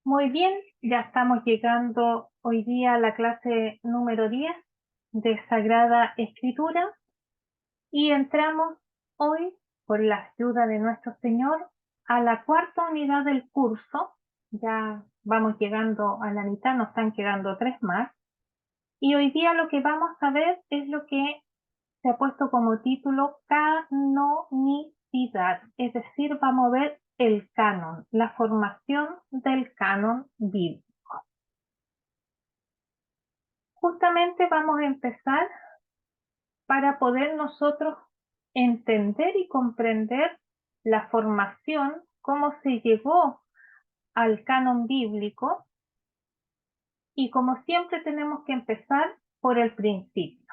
Muy bien, ya estamos llegando hoy día a la clase número 10 de Sagrada Escritura y entramos hoy, por la ayuda de nuestro Señor, a la cuarta unidad del curso. Ya vamos llegando a la mitad, nos están quedando 3 más. Y hoy día lo que vamos a ver es lo que se ha puesto como título canonicidad, es decir, vamos a ver el canon, la formación del canon bíblico. Justamente vamos a empezar para poder nosotros entender y comprender la formación, cómo se llegó al canon bíblico, y como siempre tenemos que empezar por el principio.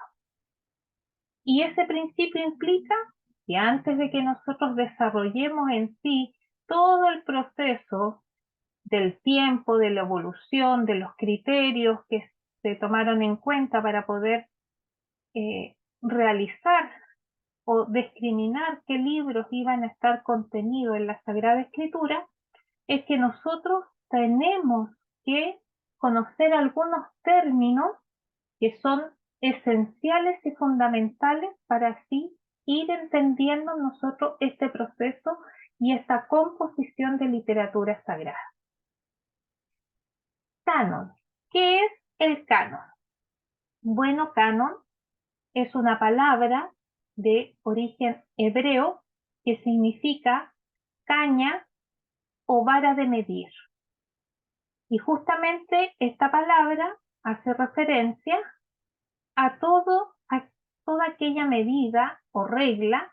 Y ese principio implica que antes de que nosotros desarrollemos en sí todo el proceso del tiempo, de la evolución, de los criterios que se tomaron en cuenta para poder realizar o discriminar qué libros iban a estar contenidos en la Sagrada Escritura, es que nosotros tenemos que conocer algunos términos que son esenciales y fundamentales para así ir entendiendo nosotros este proceso y esta composición de literatura sagrada. Canon. ¿Qué es el canon? Bueno, canon es una palabra de origen hebreo que significa caña o vara de medir. Y justamente esta palabra hace referencia a toda aquella medida o regla,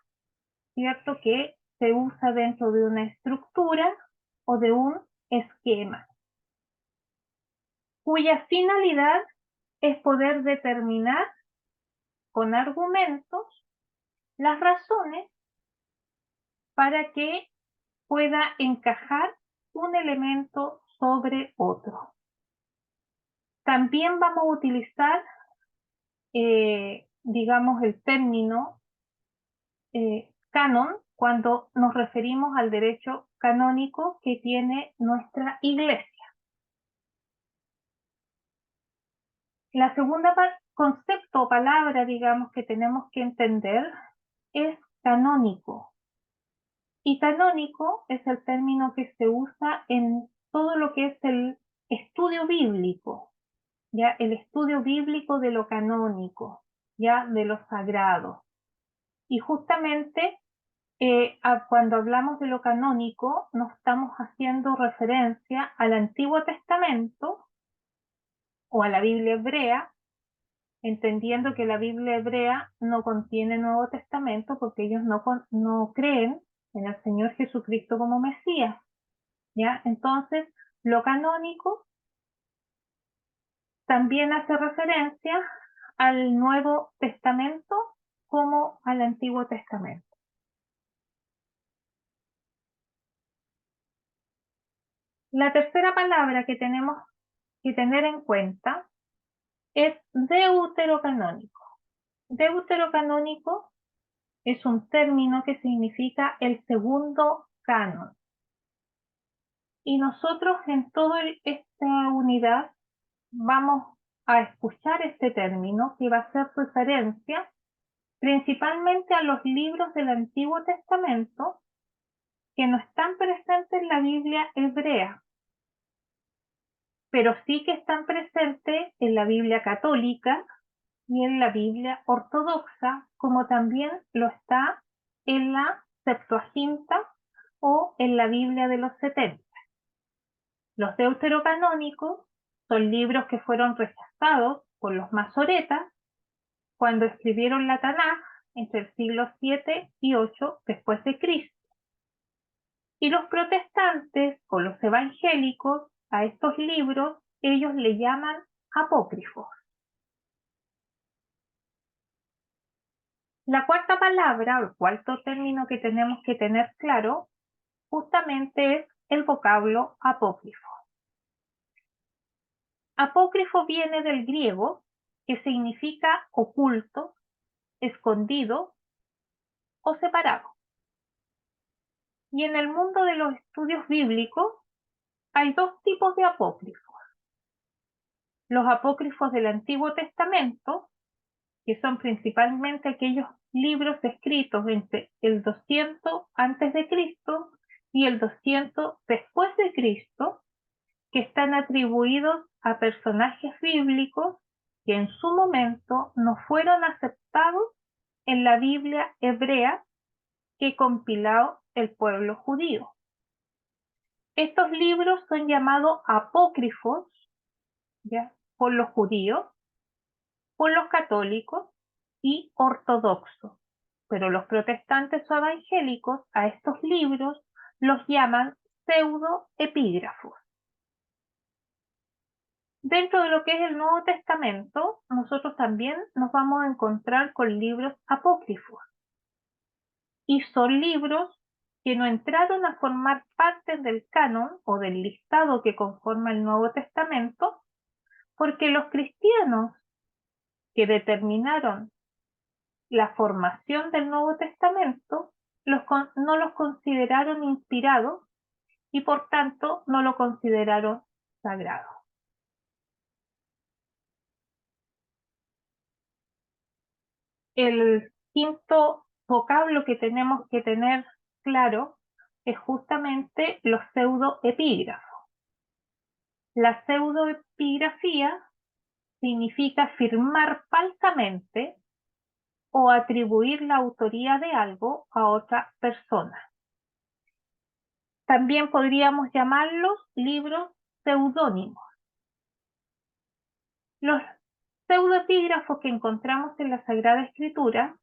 ¿cierto?, que se usa dentro de una estructura o de un esquema, cuya finalidad es poder determinar con argumentos las razones para que pueda encajar un elemento sobre otro. También vamos a utilizar, digamos, el término canon cuando nos referimos al derecho canónico que tiene nuestra Iglesia. La segunda concepto o palabra, digamos, que tenemos que entender es canónico. Y canónico es el término que se usa en todo lo que es el estudio bíblico, ya el estudio bíblico de lo canónico, ya de lo sagrado. Y justamente cuando hablamos de lo canónico, nos estamos haciendo referencia al Antiguo Testamento o a la Biblia hebrea, entendiendo que la Biblia hebrea no contiene Nuevo Testamento porque ellos no creen en el Señor Jesucristo como Mesías, ¿ya? Entonces, lo canónico también hace referencia al Nuevo Testamento como al Antiguo Testamento. La tercera palabra que tenemos que tener en cuenta es deuterocanónico. Deuterocanónico es un término que significa el segundo canon. Y nosotros en toda esta unidad vamos a escuchar este término que va a hacer referencia principalmente a los libros del Antiguo Testamento que no están presentes en la Biblia hebrea, pero sí que están presentes en la Biblia católica y en la Biblia ortodoxa, como también lo está en la Septuaginta o en la Biblia de los 70. Los deuterocanónicos son libros que fueron rechazados por los masoretas cuando escribieron la Tanaj entre el siglo 7 y 8 después de Cristo. Y los protestantes o los evangélicos a estos libros ellos le llaman apócrifos. La cuarta palabra o el cuarto término que tenemos que tener claro justamente es el vocablo apócrifo. Apócrifo viene del griego, que significa oculto, escondido o separado. Y en el mundo de los estudios bíblicos Hay dos tipos de apócrifos. Los apócrifos del Antiguo Testamento, que son principalmente aquellos libros escritos entre el 200 antes de Cristo y el 200 después de Cristo, que están atribuidos a personajes bíblicos que en su momento no fueron aceptados en la Biblia hebrea que compiló el pueblo judío. Estos libros son llamados apócrifos, ¿ya?, por los judíos, por los católicos y ortodoxos, pero los protestantes o evangélicos a estos libros los llaman pseudoepígrafos. Dentro de lo que es el Nuevo Testamento, nosotros también nos vamos a encontrar con libros apócrifos. Y son libros que no entraron a formar parte del canon o del listado que conforma el Nuevo Testamento, porque los cristianos que determinaron la formación del Nuevo Testamento no los consideraron inspirados y por tanto no lo consideraron sagrado. El quinto vocablo que tenemos que tener claro es justamente los pseudoepígrafos. La pseudoepigrafía significa firmar falsamente o atribuir la autoría de algo a otra persona. También podríamos llamarlos libros pseudónimos. Los pseudoepígrafos que encontramos en la Sagrada Escritura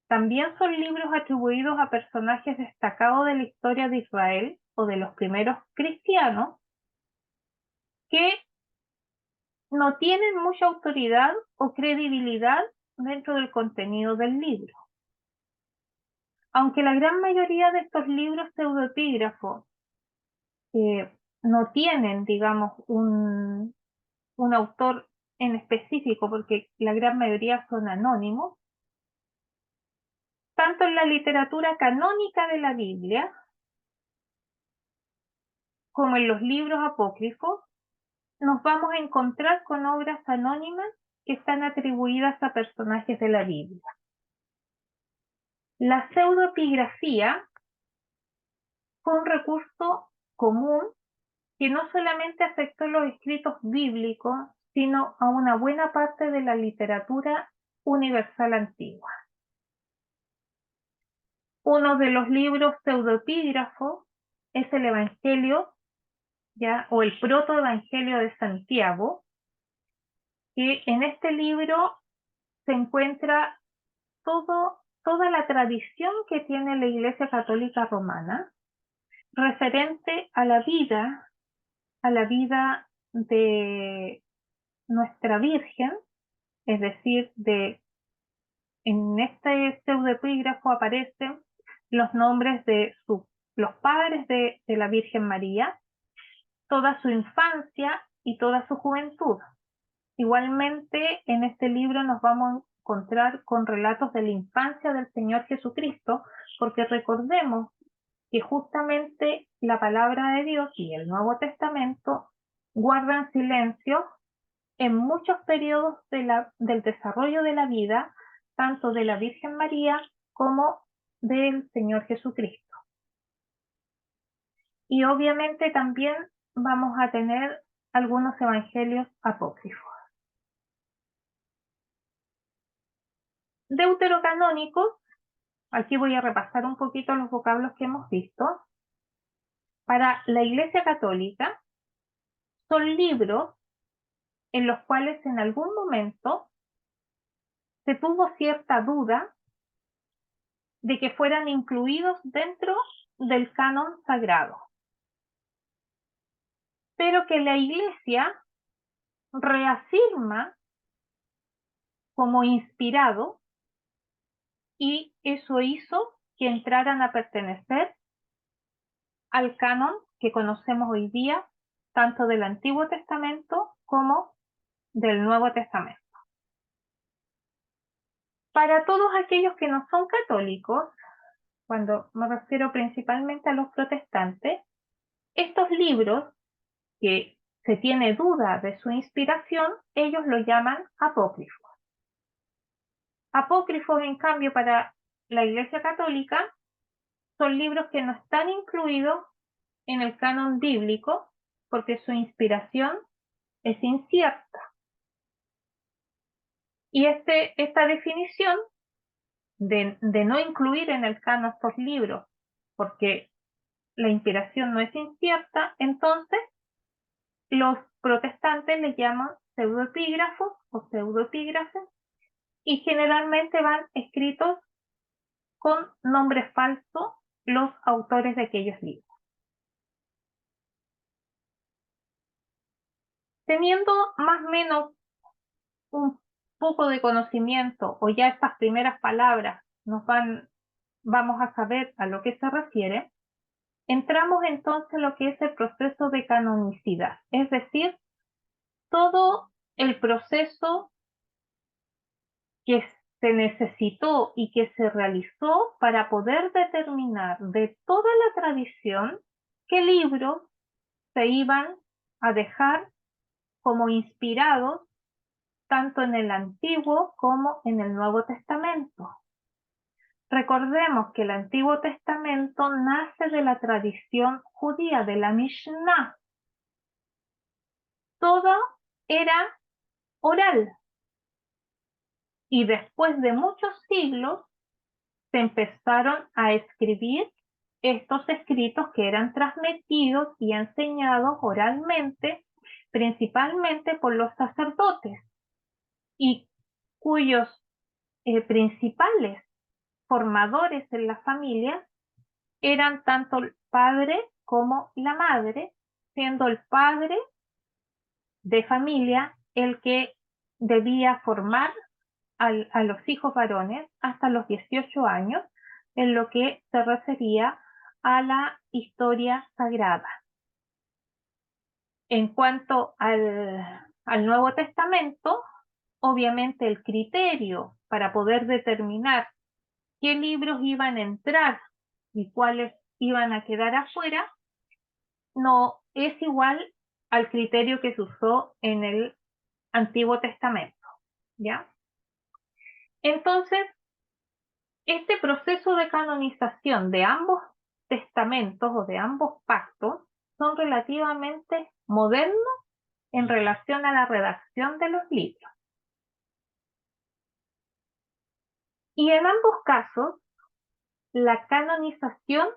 también son libros atribuidos a personajes destacados de la historia de Israel o de los primeros cristianos que no tienen mucha autoridad o credibilidad dentro del contenido del libro. Aunque la gran mayoría de estos libros pseudoepígrafos no tienen, digamos, un autor en específico, porque la gran mayoría son anónimos, tanto en la literatura canónica de la Biblia como en los libros apócrifos, nos vamos a encontrar con obras anónimas que están atribuidas a personajes de la Biblia. La pseudoepigrafía fue un recurso común que no solamente afectó los escritos bíblicos, sino a una buena parte de la literatura universal antigua. Uno de los libros pseudoepígrafos es el Evangelio, ¿ya?, o el Protoevangelio de Santiago, que en este libro se encuentra toda la tradición que tiene la Iglesia Católica Romana referente a la vida de nuestra Virgen, es decir, en este pseudoepígrafo aparecen los nombres de los padres de la Virgen María, toda su infancia y toda su juventud. Igualmente, en este libro nos vamos a encontrar con relatos de la infancia del Señor Jesucristo, porque recordemos que justamente la palabra de Dios y el Nuevo Testamento guardan silencio en muchos periodos del desarrollo de la vida, tanto de la Virgen María como del Señor Jesucristo. Y obviamente también vamos a tener algunos evangelios apócrifos. Deuterocanónicos, aquí voy a repasar un poquito los vocablos que hemos visto. Para la Iglesia Católica son libros en los cuales en algún momento se tuvo cierta duda de que fueran incluidos dentro del canon sagrado, pero que la Iglesia reafirma como inspirado, y eso hizo que entraran a pertenecer al canon que conocemos hoy día, tanto del Antiguo Testamento como del Nuevo Testamento. Para todos aquellos que no son católicos, cuando me refiero principalmente a los protestantes, estos libros que se tiene duda de su inspiración, ellos lo llaman apócrifos. Apócrifos, en cambio, para la Iglesia Católica, son libros que no están incluidos en el canon bíblico porque su inspiración es incierta. Y esta definición de no incluir en el canon estos libros porque la inspiración no es incierta, entonces los protestantes le llaman pseudoepígrafos o pseudoepígrafes y generalmente van escritos con nombre falso los autores de aquellos libros. Teniendo más o menos un poco de conocimiento o ya estas primeras palabras vamos a saber a lo que se refiere, entramos entonces en lo que es el proceso de canonicidad, es decir, todo el proceso que se necesitó y que se realizó para poder determinar de toda la tradición qué libros se iban a dejar como inspirados tanto en el Antiguo como en el Nuevo Testamento. Recordemos que el Antiguo Testamento nace de la tradición judía, de la Mishnah. Todo era oral. Y después de muchos siglos se empezaron a escribir estos escritos que eran transmitidos y enseñados oralmente, principalmente por los sacerdotes, y cuyos principales formadores en la familia eran tanto el padre como la madre, siendo el padre de familia el que debía formar a los hijos varones hasta los 18 años en lo que se refería a la historia sagrada. En cuanto al Nuevo Testamento, obviamente el criterio para poder determinar qué libros iban a entrar y cuáles iban a quedar afuera no es igual al criterio que se usó en el Antiguo Testamento, ¿ya? Entonces, este proceso de canonización de ambos testamentos o de ambos pactos son relativamente modernos en relación a la redacción de los libros. Y en ambos casos, la canonización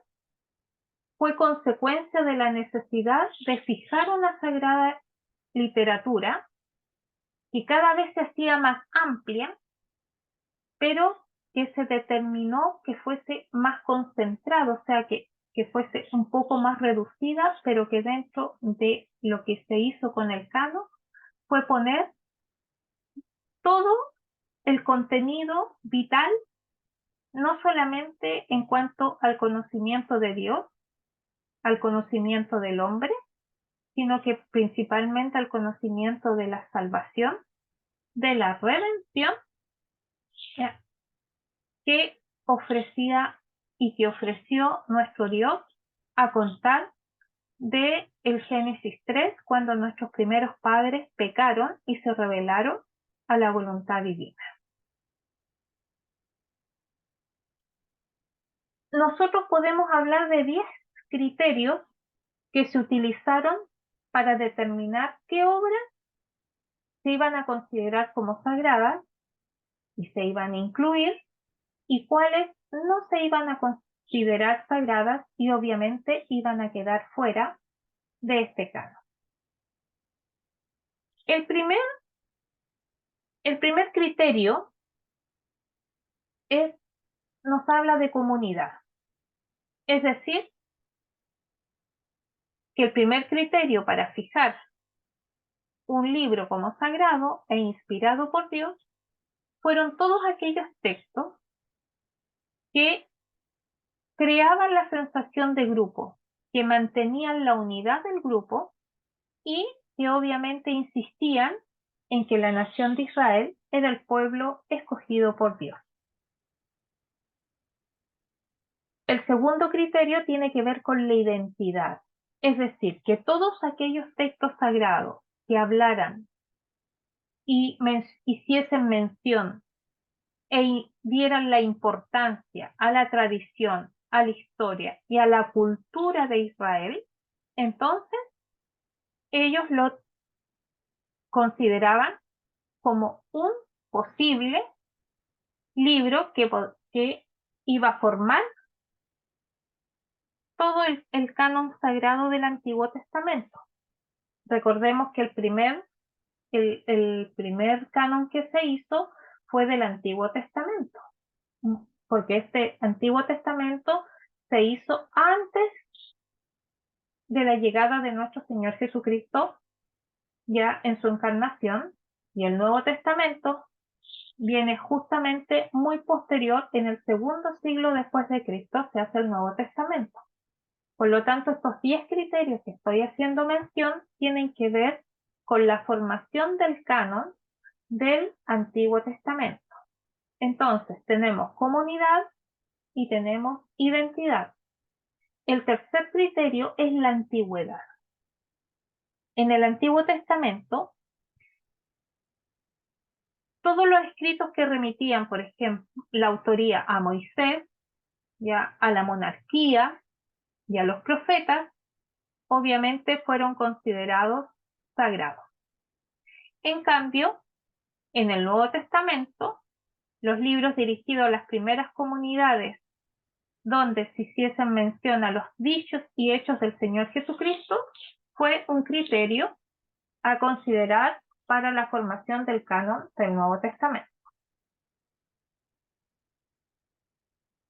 fue consecuencia de la necesidad de fijar una sagrada literatura que cada vez se hacía más amplia, pero que se determinó que fuese más concentrado, o sea, que fuese un poco más reducida, pero que dentro de lo que se hizo con el canon fue poner todo el contenido vital, no solamente en cuanto al conocimiento de Dios, al conocimiento del hombre, sino que principalmente al conocimiento de la salvación, de la redención que ofrecía y que ofreció nuestro Dios a contar de el Génesis 3, cuando nuestros primeros padres pecaron y se rebelaron a la voluntad divina. Nosotros podemos hablar de 10 criterios que se utilizaron para determinar qué obras se iban a considerar como sagradas y se iban a incluir y cuáles no se iban a considerar sagradas y obviamente iban a quedar fuera de este canon. El primer criterio nos habla de comunidad. Es decir, que el primer criterio para fijar un libro como sagrado e inspirado por Dios fueron todos aquellos textos que creaban la sensación de grupo, que mantenían la unidad del grupo y que obviamente insistían en que la nación de Israel era el pueblo escogido por Dios. El segundo criterio tiene que ver con la identidad, Es decir, que todos aquellos textos sagrados que hablaran y hiciesen mención dieran la importancia a la tradición, a la historia y a la cultura de Israel, entonces ellos lo consideraban como un posible libro que iba a formar todo el canon sagrado del Antiguo Testamento. Recordemos que el primer canon que se hizo fue del Antiguo Testamento, porque este Antiguo Testamento se hizo antes de la llegada de nuestro Señor Jesucristo, ya en su encarnación, y el Nuevo Testamento viene justamente muy posterior, en el segundo siglo después de Cristo se hace el Nuevo Testamento. Por lo tanto, estos 10 criterios que estoy haciendo mención tienen que ver con la formación del canon del Antiguo Testamento. Entonces, tenemos comunidad y tenemos identidad. El tercer criterio es la antigüedad. En el Antiguo Testamento, todos los escritos que remitían, por ejemplo, la autoría a Moisés, ya a la monarquía y a los profetas, obviamente fueron considerados sagrados. En cambio, en el Nuevo Testamento, los libros dirigidos a las primeras comunidades donde se hiciesen mención a los dichos y hechos del Señor Jesucristo, fue un criterio a considerar para la formación del canon del Nuevo Testamento.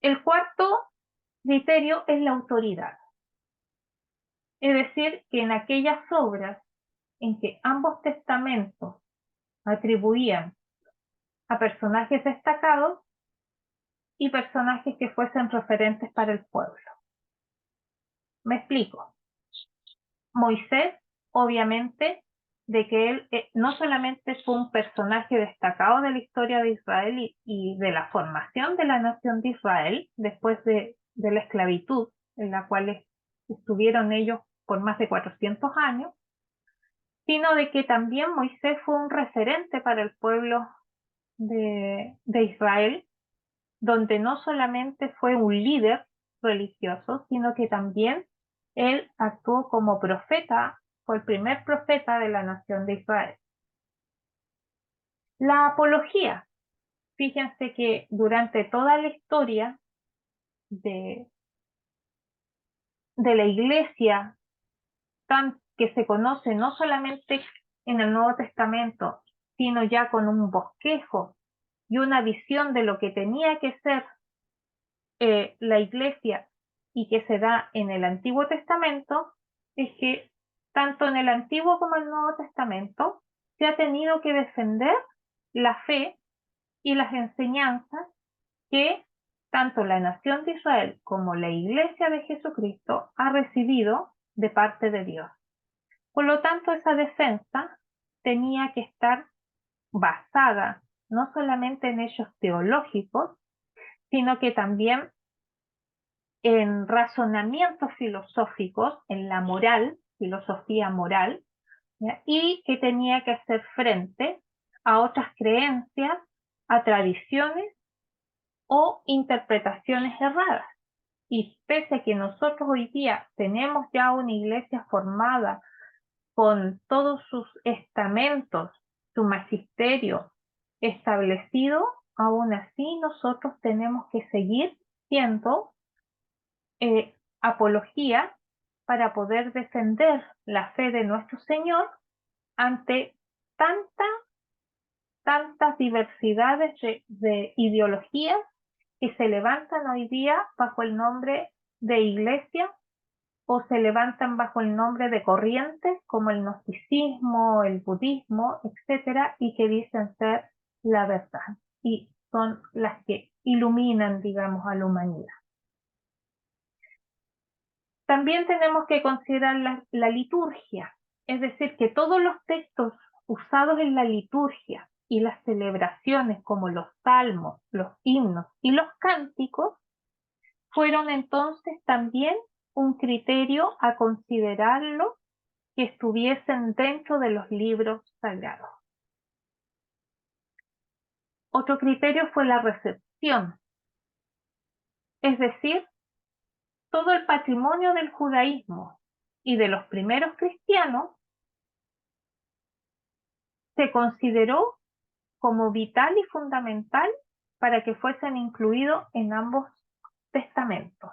El cuarto criterio es la autoridad. Es decir, que en aquellas obras en que ambos testamentos atribuían a personajes destacados y personajes que fuesen referentes para el pueblo. Me explico. Moisés, obviamente, de que él no solamente fue un personaje destacado de la historia de Israel y de la formación de la nación de Israel después de la esclavitud en la cual estuvieron ellos por más de 400 años, sino de que también Moisés fue un referente para el pueblo de Israel, donde no solamente fue un líder religioso, sino que también él actuó como profeta, fue el primer profeta de la nación de Israel. La apología. Fíjense que durante toda la historia de la iglesia, que se conoce no solamente en el Nuevo Testamento, sino ya con un bosquejo y una visión de lo que tenía que ser la iglesia y que se da en el Antiguo Testamento, es que tanto en el Antiguo como en el Nuevo Testamento se ha tenido que defender la fe y las enseñanzas que tanto la nación de Israel como la iglesia de Jesucristo ha recibido de parte de Dios. Por lo tanto, esa defensa tenía que estar basada no solamente en hechos teológicos, sino que también en razonamientos filosóficos, en la moral, filosofía moral, ¿ya? Y que tenía que hacer frente a otras creencias, a tradiciones o interpretaciones erradas. Y pese a que nosotros hoy día tenemos ya una iglesia formada con todos sus estamentos, su magisterio establecido, aún así nosotros tenemos que seguir siendo apología para poder defender la fe de nuestro Señor ante tantas diversidades de ideologías que se levantan hoy día bajo el nombre de iglesia o se levantan bajo el nombre de corrientes como el gnosticismo, el budismo, etcétera, y que dicen ser la verdad y son las que iluminan, digamos, a la humanidad. También tenemos que considerar la liturgia, es decir, que todos los textos usados en la liturgia y las celebraciones como los salmos, los himnos y los cánticos fueron entonces también un criterio a considerarlo que estuviesen dentro de los libros sagrados. Otro criterio fue la recepción, es decir, todo el patrimonio del judaísmo y de los primeros cristianos se consideró como vital y fundamental para que fuesen incluidos en ambos testamentos.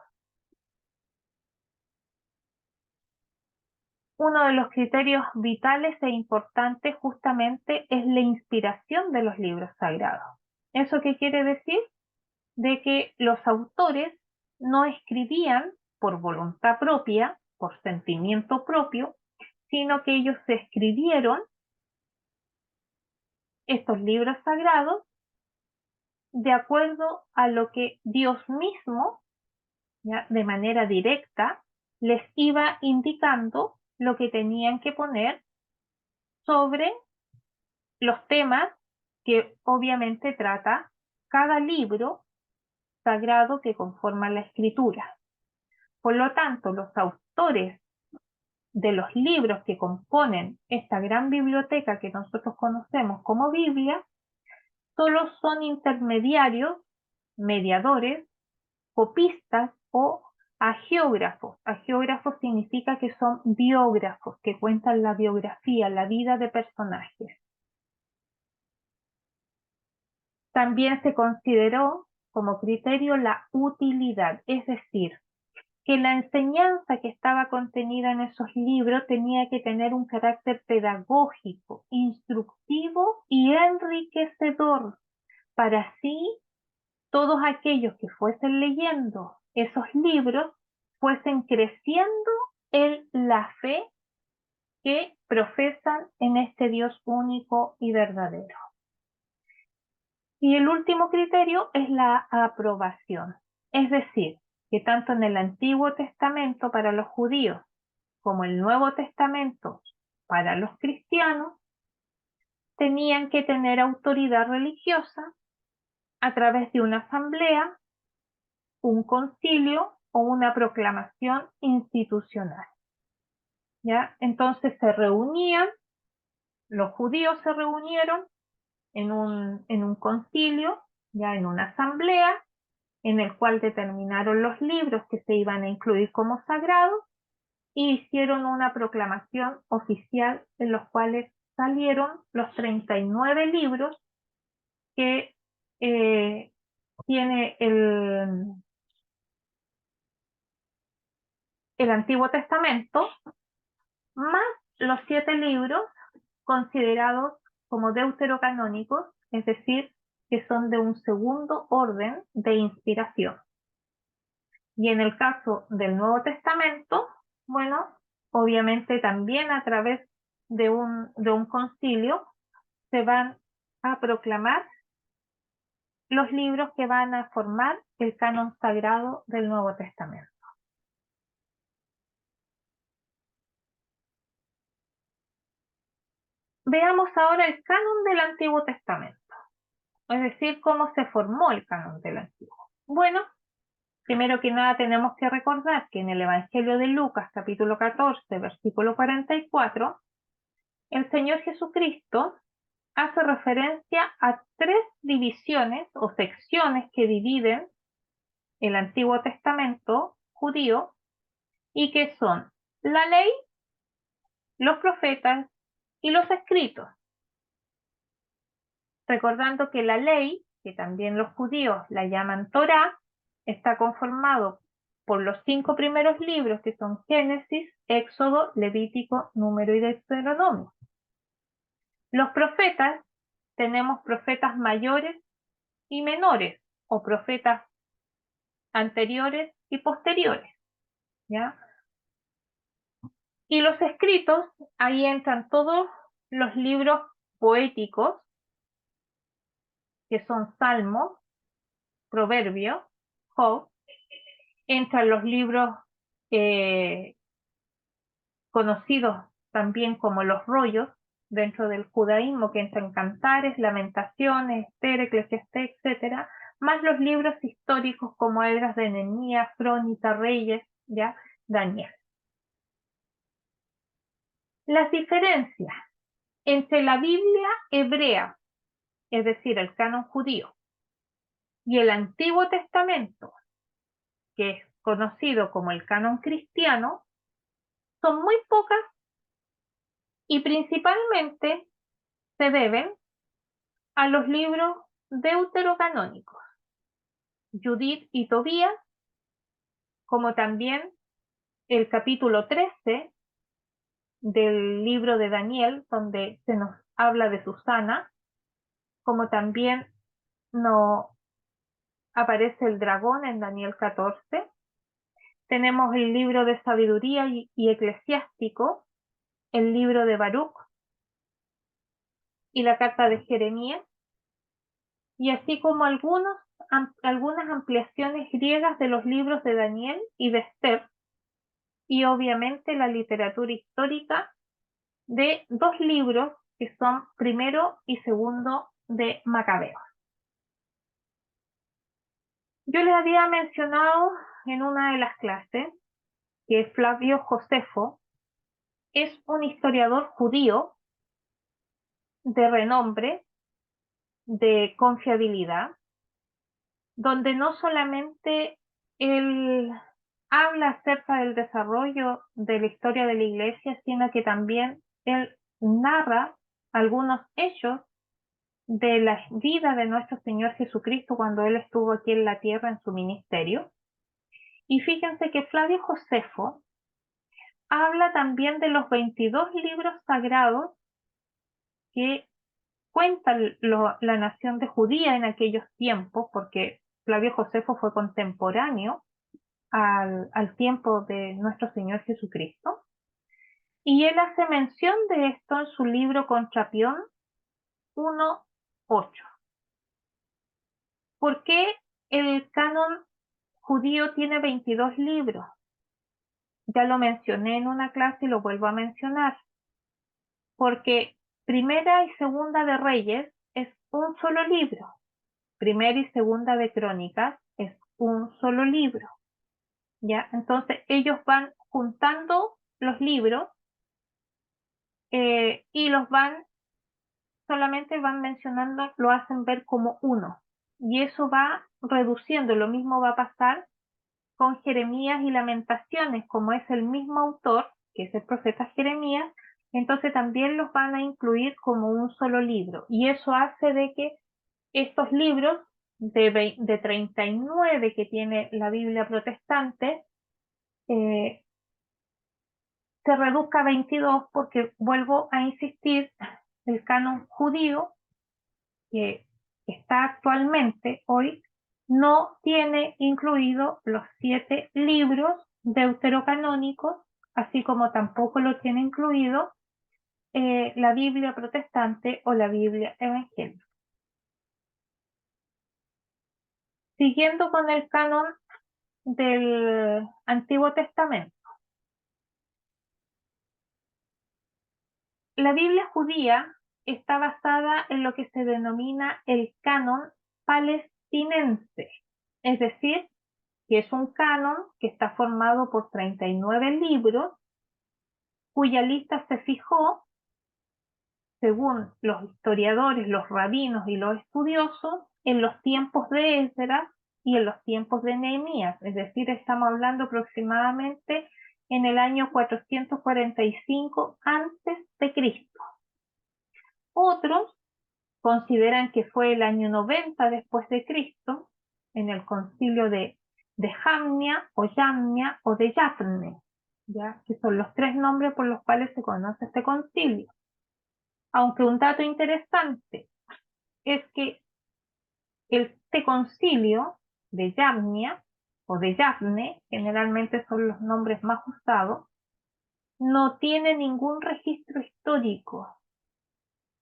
Uno de los criterios vitales e importantes justamente es la inspiración de los libros sagrados. ¿Eso qué quiere decir? De que los autores no escribían por voluntad propia, por sentimiento propio, sino que ellos escribieron estos libros sagrados de acuerdo a lo que Dios mismo, ¿ya?, de manera directa, les iba indicando lo que tenían que poner sobre los temas que obviamente trata cada libro sagrado que conforma la escritura. Por lo tanto, los autores de los libros que componen esta gran biblioteca que nosotros conocemos como Biblia, solo son intermediarios, mediadores, copistas o agiógrafos. Agiógrafos significa que son biógrafos, que cuentan la biografía, la vida de personajes. También se consideró como criterio la utilidad, es decir, que la enseñanza que estaba contenida en esos libros tenía que tener un carácter pedagógico, instructivo y enriquecedor, para así todos aquellos que fuesen leyendo esos libros fuesen creciendo en la fe que profesan en este Dios único y verdadero. Y el último criterio es la aprobación, es decir, que tanto en el Antiguo Testamento para los judíos como el Nuevo Testamento para los cristianos tenían que tener autoridad religiosa a través de una asamblea, un concilio o una proclamación institucional. ¿Ya? Entonces se reunían, los judíos se reunieron en un concilio, ya en una asamblea, en el cual determinaron los libros que se iban a incluir como sagrados y hicieron una proclamación oficial en los cuales salieron los 39 libros que tiene el Antiguo Testamento, más los 7 libros considerados como deuterocanónicos, es decir, que son de un segundo orden de inspiración. Y en el caso del Nuevo Testamento, bueno, obviamente también a través de un concilio se van a proclamar los libros que van a formar el canon sagrado del Nuevo Testamento. Veamos ahora el canon del Antiguo Testamento, es decir, cómo se formó el canon del Antiguo. Bueno, primero que nada tenemos que recordar que en el Evangelio de Lucas, capítulo 14, versículo 44, el Señor Jesucristo hace referencia a 3 divisiones o secciones que dividen el Antiguo Testamento judío y que son la ley, los profetas y los escritos. Recordando que la ley, que también los judíos la llaman Torá, está conformado por los 5 primeros libros que son Génesis, Éxodo, Levítico, Número y Deuteronomio. Los profetas, tenemos profetas mayores y menores, o profetas anteriores y posteriores, ¿ya? Y los escritos, ahí entran todos los libros poéticos, que son Salmos, Proverbios, Job, entran los libros conocidos también como los rollos dentro del judaísmo, que entran Cantares, Lamentaciones, Esther, Eclesiastés, etc., más los libros históricos como Esdras de Nehemías, Crónica, Reyes, ¿ya? Daniel. Las diferencias entre la Biblia hebrea, es decir, el canon judío, y el Antiguo Testamento, que es conocido como el canon cristiano, son muy pocas y principalmente se deben a los libros deuterocanónicos, Judith y Tobías, como también el capítulo 13 del libro de Daniel, donde se nos habla de Susana, como también no aparece el dragón en Daniel 14. Tenemos el libro de sabiduría y eclesiástico, el libro de Baruch y la carta de Jeremías, y así como algunas ampliaciones griegas de los libros de Daniel y de Esther, y obviamente la literatura histórica de dos libros que son primero y segundo de Macabeos. Yo les había mencionado en una de las clases que Flavio Josefo es un historiador judío de renombre, de confiabilidad, donde no solamente él habla acerca del desarrollo de la historia de la iglesia, sino que también él narra algunos hechos de la vida de nuestro Señor Jesucristo cuando él estuvo aquí en la tierra en su ministerio. Y fíjense que Flavio Josefo habla también de los 22 libros sagrados que cuenta la nación de Judía en aquellos tiempos, porque Flavio Josefo fue contemporáneo al tiempo de nuestro Señor Jesucristo. Y él hace mención de esto en su libro Contrapión 1.8. ¿Por qué el canon judío tiene 22 libros? Ya lo mencioné en una clase y lo vuelvo a mencionar. Porque Primera y Segunda de Reyes es un solo libro. Primera y Segunda de Crónicas es un solo libro. ¿Ya? Entonces ellos van juntando los libros y solamente van mencionando, lo hacen ver como uno. Y eso va reduciendo. Lo mismo va a pasar con Jeremías y Lamentaciones, como es el mismo autor, que es el profeta Jeremías, entonces también los van a incluir como un solo libro. Y eso hace de que estos libros de 39 que tiene la Biblia protestante, se reduzca a 22 porque, vuelvo a insistir, el canon judío que está actualmente hoy no tiene incluido los 7 libros deuterocanónicos, así como tampoco lo tiene incluido la Biblia protestante o la Biblia evangélica. Siguiendo con el canon del Antiguo Testamento. La Biblia judía está basada en lo que se denomina el canon palestinense, es decir, que es un canon que está formado por 39 libros, cuya lista se fijó, según los historiadores, los rabinos y los estudiosos, en los tiempos de Esdras y en los tiempos de Nehemías, es decir, estamos hablando aproximadamente en el año 445 a.C. Otros consideran que fue el año 90 después de Cristo, en el concilio de Jamnia o Yamnia o de Yafne, ¿ya? Que son los 3 nombres por los cuales se conoce este concilio. Aunque un dato interesante es que este concilio de Yamnia o de Yafne, generalmente son los nombres más usados, no tiene ningún registro histórico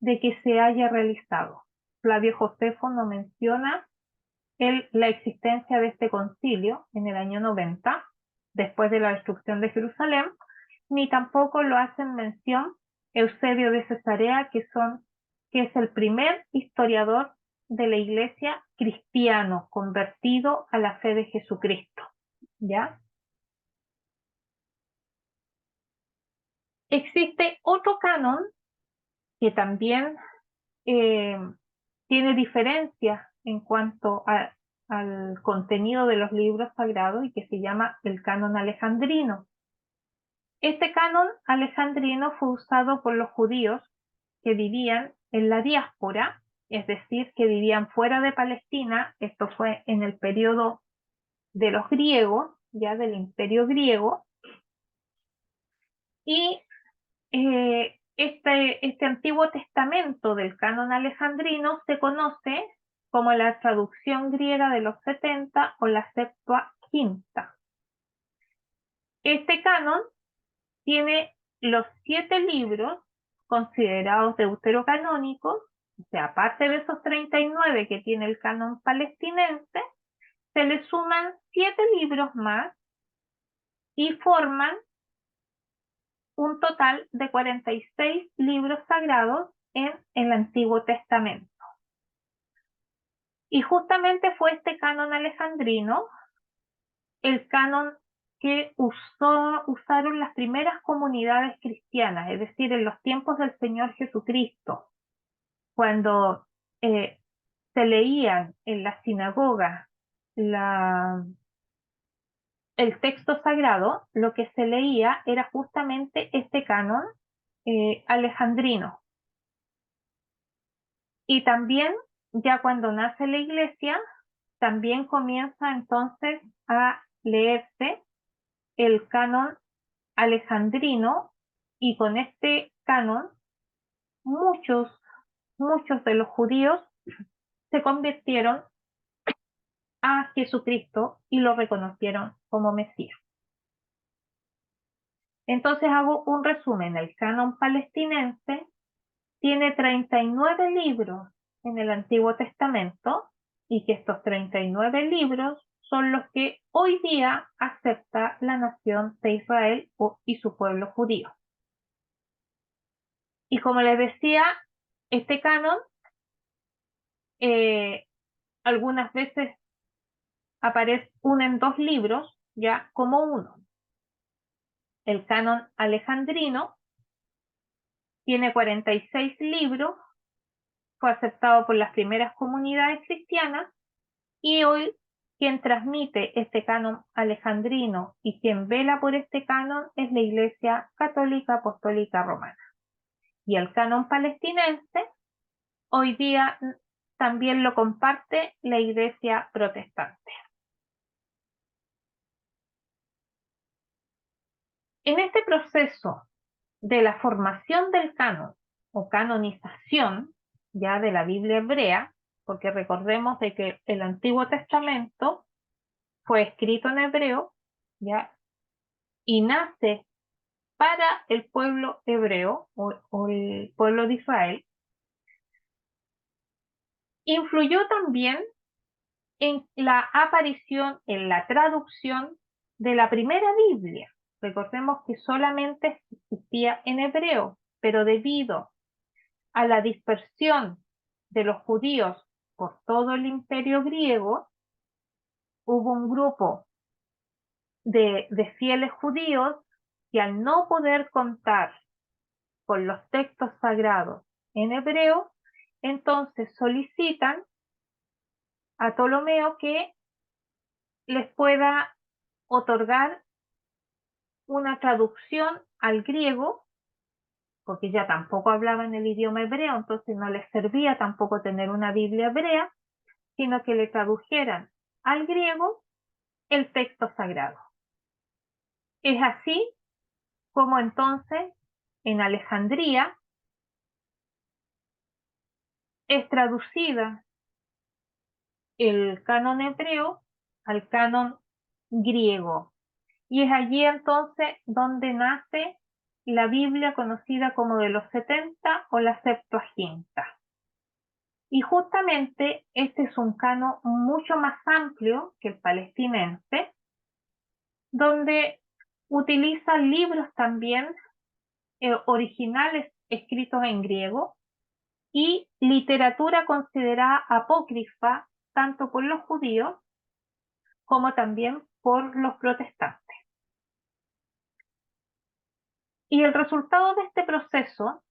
de que se haya realizado. Flavio Josefo no menciona la existencia de este concilio en el año 90, después de la destrucción de Jerusalén, ni tampoco lo hacen mención Eusebio de Cesarea, que es el primer historiador de la iglesia cristiano convertido a la fe de Jesucristo. ¿Ya? Existe otro canon que también tiene diferencias en cuanto al contenido de los libros sagrados y que se llama el canon alejandrino. Este canon alejandrino fue usado por los judíos que vivían en la diáspora, es decir, que vivían fuera de Palestina. Esto fue en el periodo de los griegos, ya del imperio griego, y este Antiguo Testamento del canon alejandrino se conoce como la traducción griega de los 70 o la Septuaginta. Este canon tiene los 7 libros considerados deuterocanónicos, o sea, aparte de esos 39 que tiene el canon palestinense, se le suman 7 libros más y forman un total de 46 libros sagrados en el Antiguo Testamento. Y justamente fue este canon alejandrino el canon que usaron las primeras comunidades cristianas, es decir, en los tiempos del Señor Jesucristo, cuando se leían en las sinagogas el texto sagrado, lo que se leía era justamente este canon alejandrino. Y también, ya cuando nace la iglesia, también comienza entonces a leerse el canon alejandrino, y con este canon muchos de los judíos se convirtieron a Jesucristo y lo reconocieron como Mesías. Entonces hago un resumen. El canon palestinense tiene 39 libros en el Antiguo Testamento, y que estos 39 libros son los que hoy día acepta la nación de Israel y su pueblo judío. Y como les decía, este canon algunas veces aparece en 2 libros, ya como uno. El canon alejandrino tiene 46 libros, fue aceptado por las primeras comunidades cristianas, y hoy quien transmite este canon alejandrino y quien vela por este canon es la Iglesia Católica Apostólica Romana. Y el canon palestinense hoy día también lo comparte la Iglesia Protestante. En este proceso de la formación del canon o canonización ya de la Biblia hebrea, porque recordemos de que el Antiguo Testamento fue escrito en hebreo, ya, y nace para el pueblo hebreo o el pueblo de Israel, influyó también en la aparición, en la traducción de la primera Biblia. Recordemos que solamente existía en hebreo, pero debido a la dispersión de los judíos por todo el imperio griego, hubo un grupo de fieles judíos que, al no poder contar con los textos sagrados en hebreo, entonces solicitan a Ptolomeo que les pueda otorgar una traducción al griego, porque ya tampoco hablaban el idioma hebreo, entonces no les servía tampoco tener una Biblia hebrea, sino que le tradujeran al griego el texto sagrado. Es así como entonces en Alejandría es traducida el canon hebreo al canon griego. Y es allí entonces donde nace la Biblia conocida como de los 70 o la Septuaginta. Y justamente este es un canon mucho más amplio que el palestinense, donde utiliza libros también originales escritos en griego y literatura considerada apócrifa tanto por los judíos como también por los protestantes. Y el resultado de este proceso,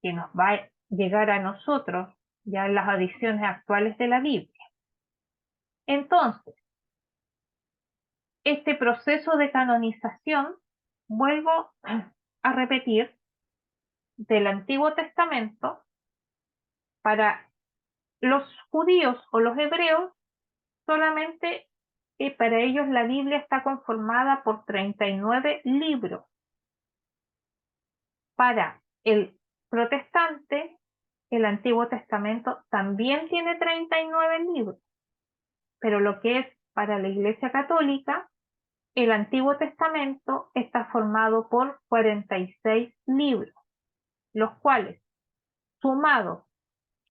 que nos va a llegar a nosotros ya en las ediciones actuales de la Biblia. Entonces, este proceso de canonización, vuelvo a repetir, del Antiguo Testamento, para los judíos o los hebreos, solamente para ellos la Biblia está conformada por 39 libros. Para el protestante, el Antiguo Testamento también tiene 39 libros, pero lo que es para la Iglesia Católica, el Antiguo Testamento está formado por 46 libros, los cuales, sumados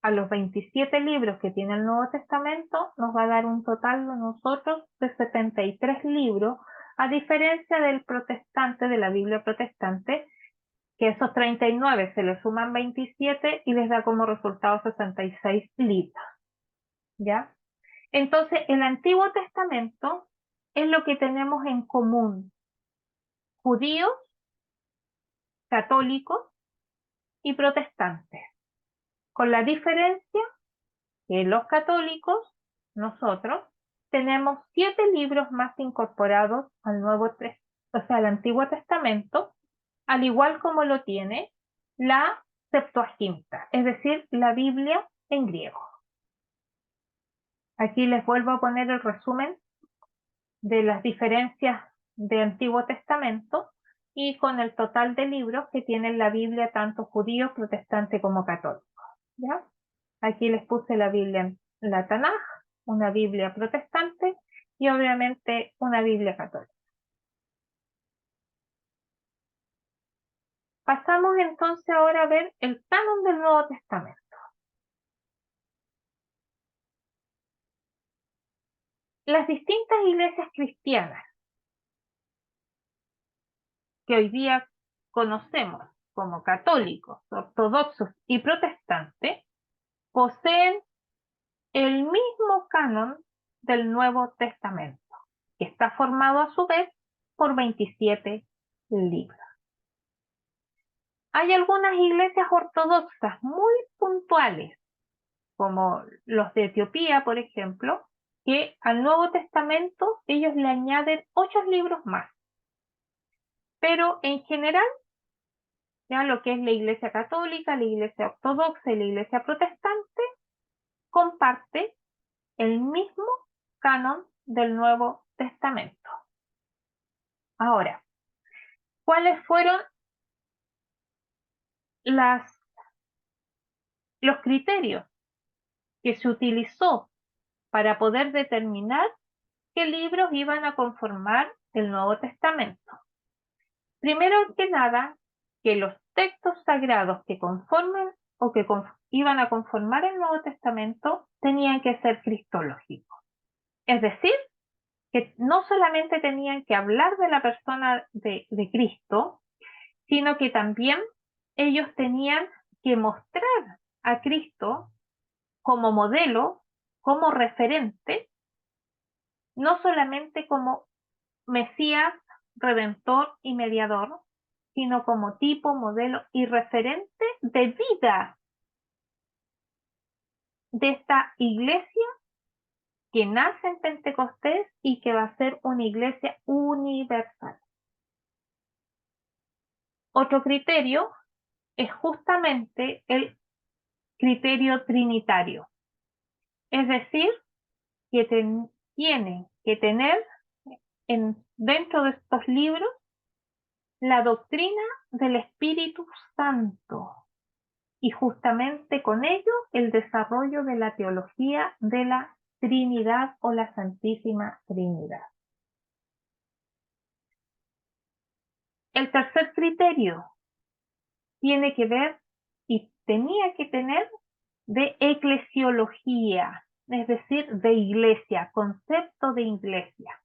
a los 27 libros que tiene el Nuevo Testamento, nos va a dar un total de nosotros de 73 libros, a diferencia del protestante, de la Biblia protestante, que esos 39 se le suman 27 y les da como resultado 66 libros. ¿Ya? Entonces, el Antiguo Testamento es lo que tenemos en común: judíos, católicos y protestantes, con la diferencia que los católicos, nosotros, tenemos 7 libros más incorporados al al Antiguo Testamento, al igual como lo tiene la Septuaginta, es decir, la Biblia en griego. Aquí les vuelvo a poner el resumen de las diferencias de Antiguo Testamento y con el total de libros que tiene la Biblia, tanto judíos, protestantes como católicos. ¿Ya? Aquí les puse la Biblia, la Tanaj, una Biblia protestante y obviamente una Biblia católica. Pasamos entonces ahora a ver el canon del Nuevo Testamento. Las distintas iglesias cristianas que hoy día conocemos como católicos, ortodoxos y protestantes poseen el mismo canon del Nuevo Testamento, que está formado a su vez por 27 libros. Hay algunas iglesias ortodoxas muy puntuales, como los de Etiopía, por ejemplo, que al Nuevo Testamento ellos le añaden 8 libros más. Pero en general, ya lo que es la Iglesia Católica, la Iglesia Ortodoxa y la Iglesia Protestante, comparte el mismo canon del Nuevo Testamento. Ahora, ¿cuáles fueron los criterios que se utilizó para poder determinar qué libros iban a conformar el Nuevo Testamento? Primero que nada, que los textos sagrados que conformen o que iban a conformar el Nuevo Testamento tenían que ser cristológicos. Es decir, que no solamente tenían que hablar de la persona de Cristo, sino que también ellos tenían que mostrar a Cristo como modelo, como referente, no solamente como Mesías, Redentor y Mediador, sino como tipo, modelo y referente de vida de esta iglesia que nace en Pentecostés y que va a ser una iglesia universal. Otro criterio es justamente el criterio trinitario, es decir, que tiene que tener dentro de estos libros la doctrina del Espíritu Santo y justamente con ello el desarrollo de la teología de la Trinidad o la Santísima Trinidad. El tercer criterio tiene que ver y tenía que tener de eclesiología, es decir, de iglesia, concepto de iglesia,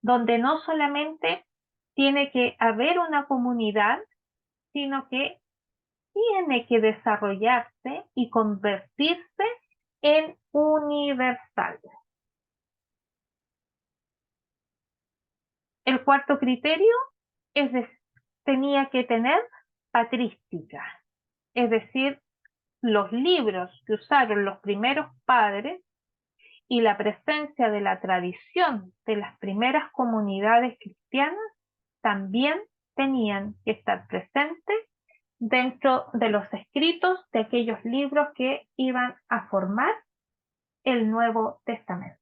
donde no solamente tiene que haber una comunidad, sino que tiene que desarrollarse y convertirse en universal. El cuarto criterio es tenía que tener patrística, es decir, los libros que usaron los primeros padres y la presencia de la tradición de las primeras comunidades cristianas también tenían que estar presentes dentro de los escritos de aquellos libros que iban a formar el Nuevo Testamento.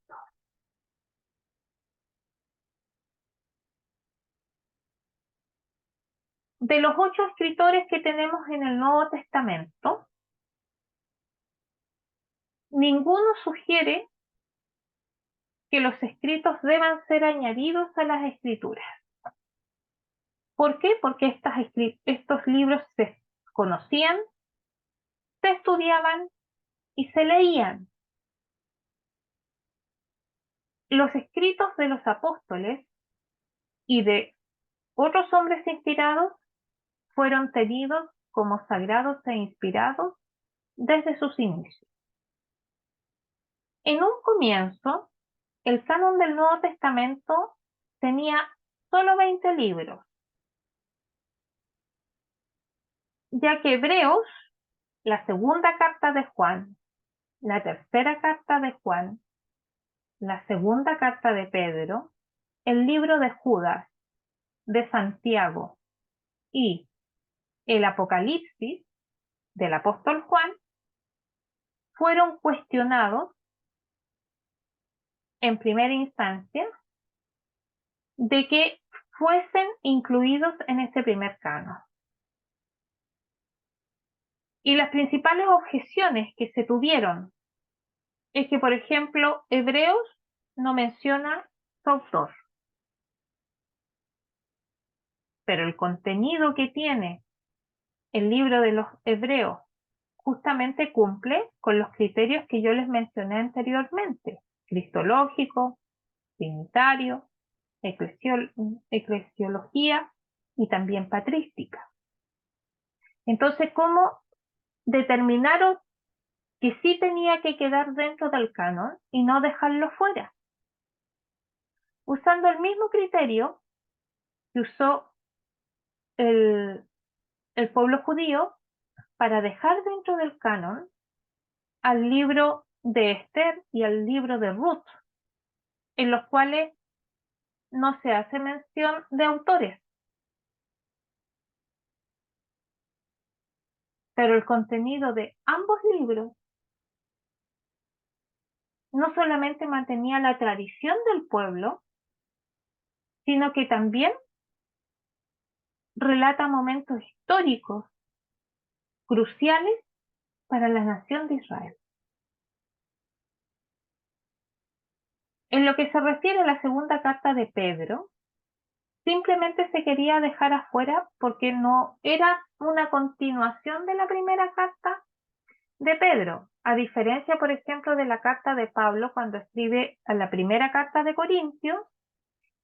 De los 8 escritores que tenemos en el Nuevo Testamento, ninguno sugiere que los escritos deban ser añadidos a las escrituras. ¿Por qué? Porque estos libros se conocían, se estudiaban y se leían. Los escritos de los apóstoles y de otros hombres inspirados fueron tenidos como sagrados e inspirados desde sus inicios. En un comienzo, el canon del Nuevo Testamento tenía solo 20 libros, ya que Hebreos, la segunda carta de Juan, la tercera carta de Juan, la segunda carta de Pedro, el libro de Judas, de Santiago y el Apocalipsis del apóstol Juan fueron cuestionados en primera instancia de que fuesen incluidos en este primer canon. Y las principales objeciones que se tuvieron es que, por ejemplo, Hebreos no menciona su autor, pero el contenido que tiene el libro de los Hebreos justamente cumple con los criterios que yo les mencioné anteriormente: cristológico, trinitario, eclesiología y también patrística. Entonces, ¿cómo determinaron que sí tenía que quedar dentro del canon y no dejarlo fuera? Usando el mismo criterio que usó el pueblo judío para dejar dentro del canon al libro de Esther y al libro de Ruth, en los cuales no se hace mención de autores, pero el contenido de ambos libros no solamente mantenía la tradición del pueblo, sino que también relata momentos históricos cruciales para la nación de Israel. En lo que se refiere a la segunda carta de Pedro, simplemente se quería dejar afuera porque no era una continuación de la primera carta de Pedro, a diferencia, por ejemplo, de la carta de Pablo cuando escribe a la primera carta de Corintios,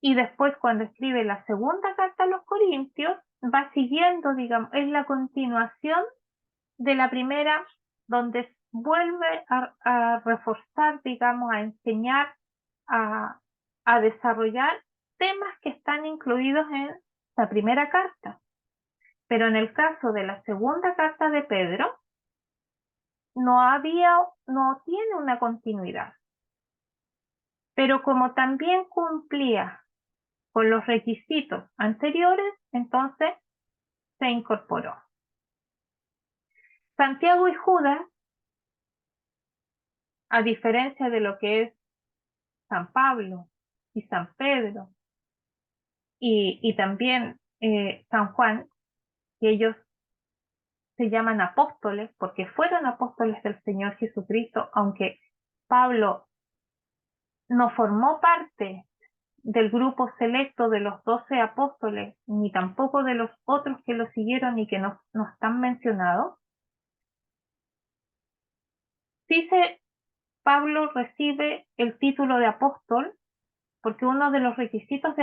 y después cuando escribe la segunda carta a los Corintios, va siguiendo, digamos, es la continuación de la primera, donde vuelve a reforzar, digamos, a enseñar, a desarrollar temas que están incluidos en la primera carta. Pero en el caso de la segunda carta de Pedro, no tiene una continuidad. Pero como también cumplía con los requisitos anteriores, entonces se incorporó. Santiago y Judas, a diferencia de lo que es San Pablo y San Pedro y también San Juan, que ellos se llaman apóstoles porque fueron apóstoles del Señor Jesucristo, aunque Pablo no formó parte del grupo selecto de los 12 apóstoles, ni tampoco de los otros que lo siguieron y que no están mencionados. Pablo recibe el título de apóstol porque uno de los requisitos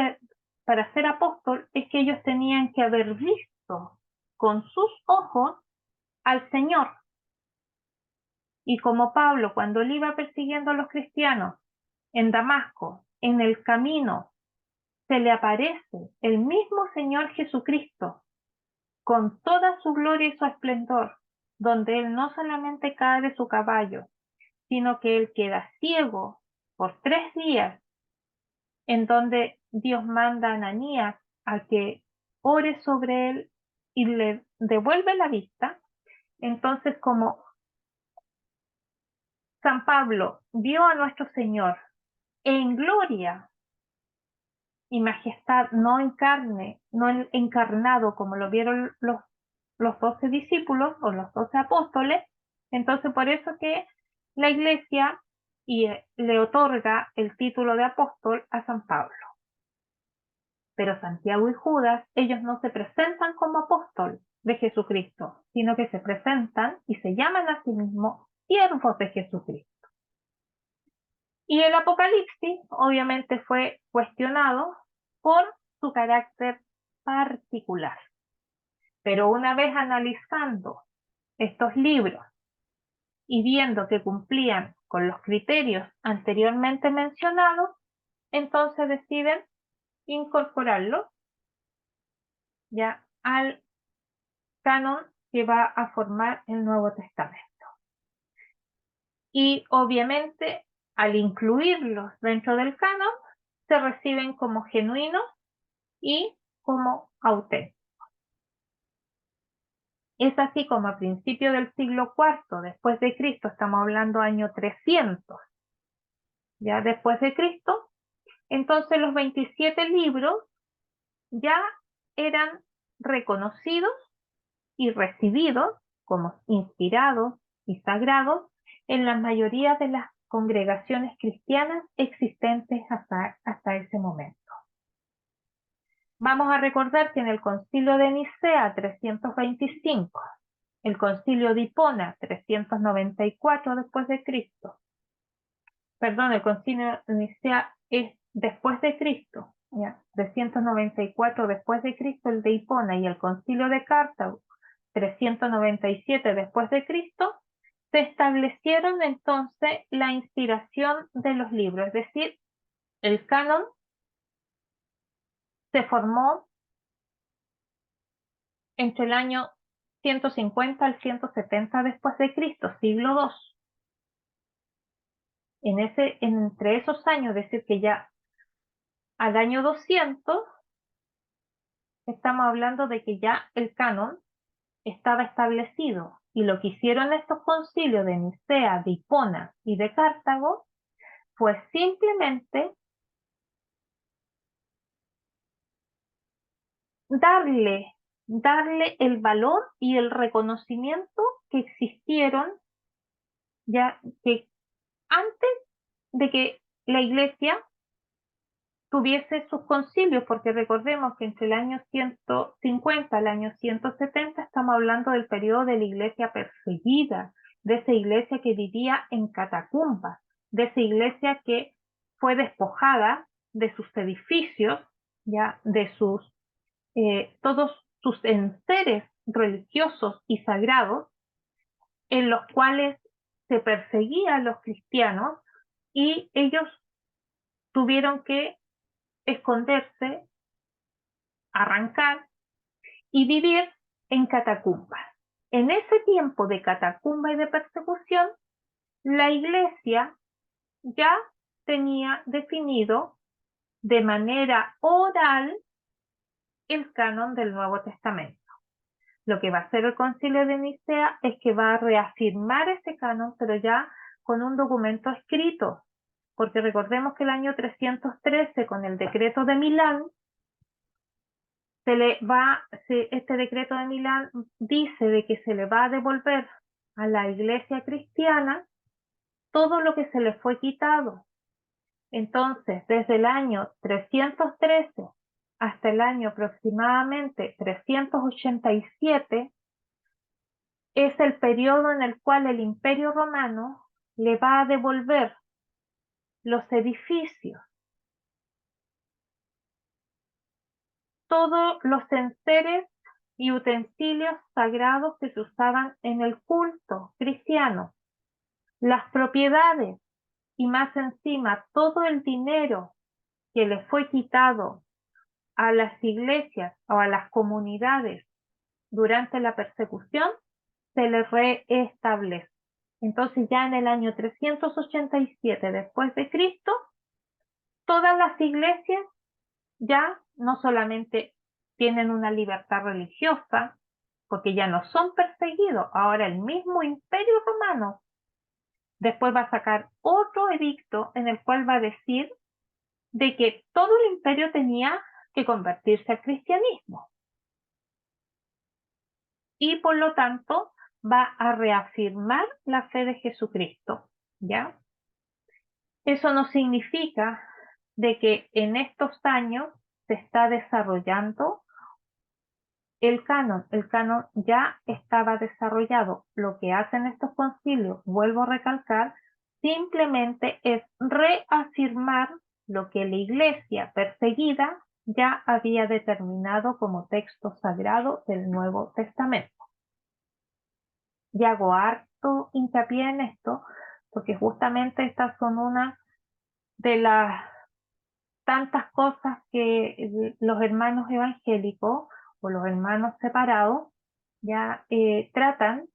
para ser apóstol es que ellos tenían que haber visto con sus ojos al Señor. Y como Pablo, cuando él iba persiguiendo a los cristianos en Damasco, en el camino, se le aparece el mismo Señor Jesucristo con toda su gloria y su esplendor, donde él no solamente cae de su caballo, sino que él queda ciego por 3 días, en donde Dios manda a Ananías a que ore sobre él y le devuelve la vista. Entonces, como San Pablo vio a nuestro Señor en gloria y majestad, no en carne, no encarnado como lo vieron los 12 discípulos o los 12 apóstoles, entonces por eso que la iglesia le otorga el título de apóstol a San Pablo. Pero Santiago y Judas, ellos no se presentan como apóstol de Jesucristo, sino que se presentan y se llaman a sí mismos siervos de Jesucristo. Y el Apocalipsis obviamente fue cuestionado por su carácter particular. Pero una vez analizando estos libros y viendo que cumplían con los criterios anteriormente mencionados, entonces deciden incorporarlo ya al canon que va a formar el Nuevo Testamento. Y obviamente al incluirlos dentro del canon, se reciben como genuinos y como auténticos. Es así como a principios del siglo IV después de Cristo, estamos hablando año 300, ya después de Cristo, entonces los 27 libros ya eran reconocidos y recibidos como inspirados y sagrados en la mayoría de las congregaciones cristianas existentes hasta ese momento. Vamos a recordar que en el Concilio de Nicea 325, el Concilio de Hipona 394 después de Cristo, perdón, el Concilio de Nicea es después de Cristo, ¿ya? 394 después de Cristo el de Hipona, y el Concilio de Cartago 397 después de Cristo, se establecieron entonces la inspiración de los libros, es decir, el canon se formó entre el año 150 al 170 después de Cristo, siglo II. Entre esos años, es decir, que ya al año 200, estamos hablando de que ya el canon estaba establecido, y lo que hicieron estos concilios de Nicea, de Hipona y de Cartago fue simplemente darle el valor y el reconocimiento que existieron ya que antes de que la iglesia tuviese sus concilios, porque recordemos que entre el año 150 al año 170 estamos hablando del periodo de la iglesia perseguida, de esa iglesia que vivía en catacumbas, de esa iglesia que fue despojada de sus edificios, ya de todos sus enseres religiosos y sagrados, en los cuales se perseguía a los cristianos, y ellos tuvieron que esconderse, arrancar y vivir en catacumbas. En ese tiempo de catacumba y de persecución, la iglesia ya tenía definido de manera oral el canon del Nuevo Testamento. Lo que va a hacer el Concilio de Nicea es que va a reafirmar ese canon, pero ya con un documento escrito, porque recordemos que el año 313, con el decreto de Milán, este decreto de Milán dice de que se le va a devolver a la iglesia cristiana todo lo que se le fue quitado. Entonces, desde el año 313 hasta el año aproximadamente 387, es el periodo en el cual el Imperio Romano le va a devolver los edificios, todos los enseres y utensilios sagrados que se usaban en el culto cristiano, las propiedades y más encima todo el dinero que le fue quitado a las iglesias o a las comunidades durante la persecución, se le reestablece. Entonces ya en el año 387 después de Cristo, todas las iglesias ya no solamente tienen una libertad religiosa, porque ya no son perseguidos, ahora el mismo Imperio Romano después va a sacar otro edicto en el cual va a decir de que todo el imperio tenía que convertirse al cristianismo y por lo tanto va a reafirmar la fe de Jesucristo, ¿ya? Eso no significa de que en estos años se está desarrollando el canon ya estaba desarrollado. Lo que hacen estos concilios, vuelvo a recalcar, simplemente es reafirmar lo que la iglesia perseguida ya había determinado como texto sagrado del Nuevo Testamento. Y hago harto hincapié en esto, porque justamente estas son una de las tantas cosas que los hermanos evangélicos o los hermanos separados ya tratan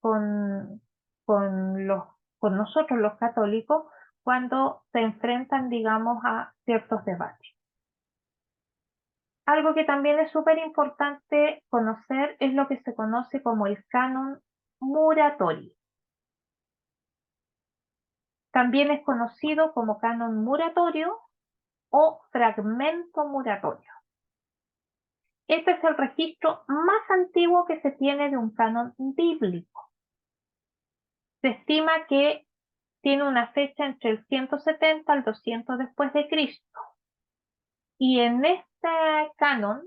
con, con, los, con nosotros los católicos cuando se enfrentan, digamos, a ciertos debates. Algo que también es súper importante conocer es lo que se conoce como el canon Muratori. También es conocido como canon muratorio o fragmento muratorio. Este es el registro más antiguo que se tiene de un canon bíblico. Se estima que tiene una fecha entre el 170 al 200 después de Cristo. Y en este canon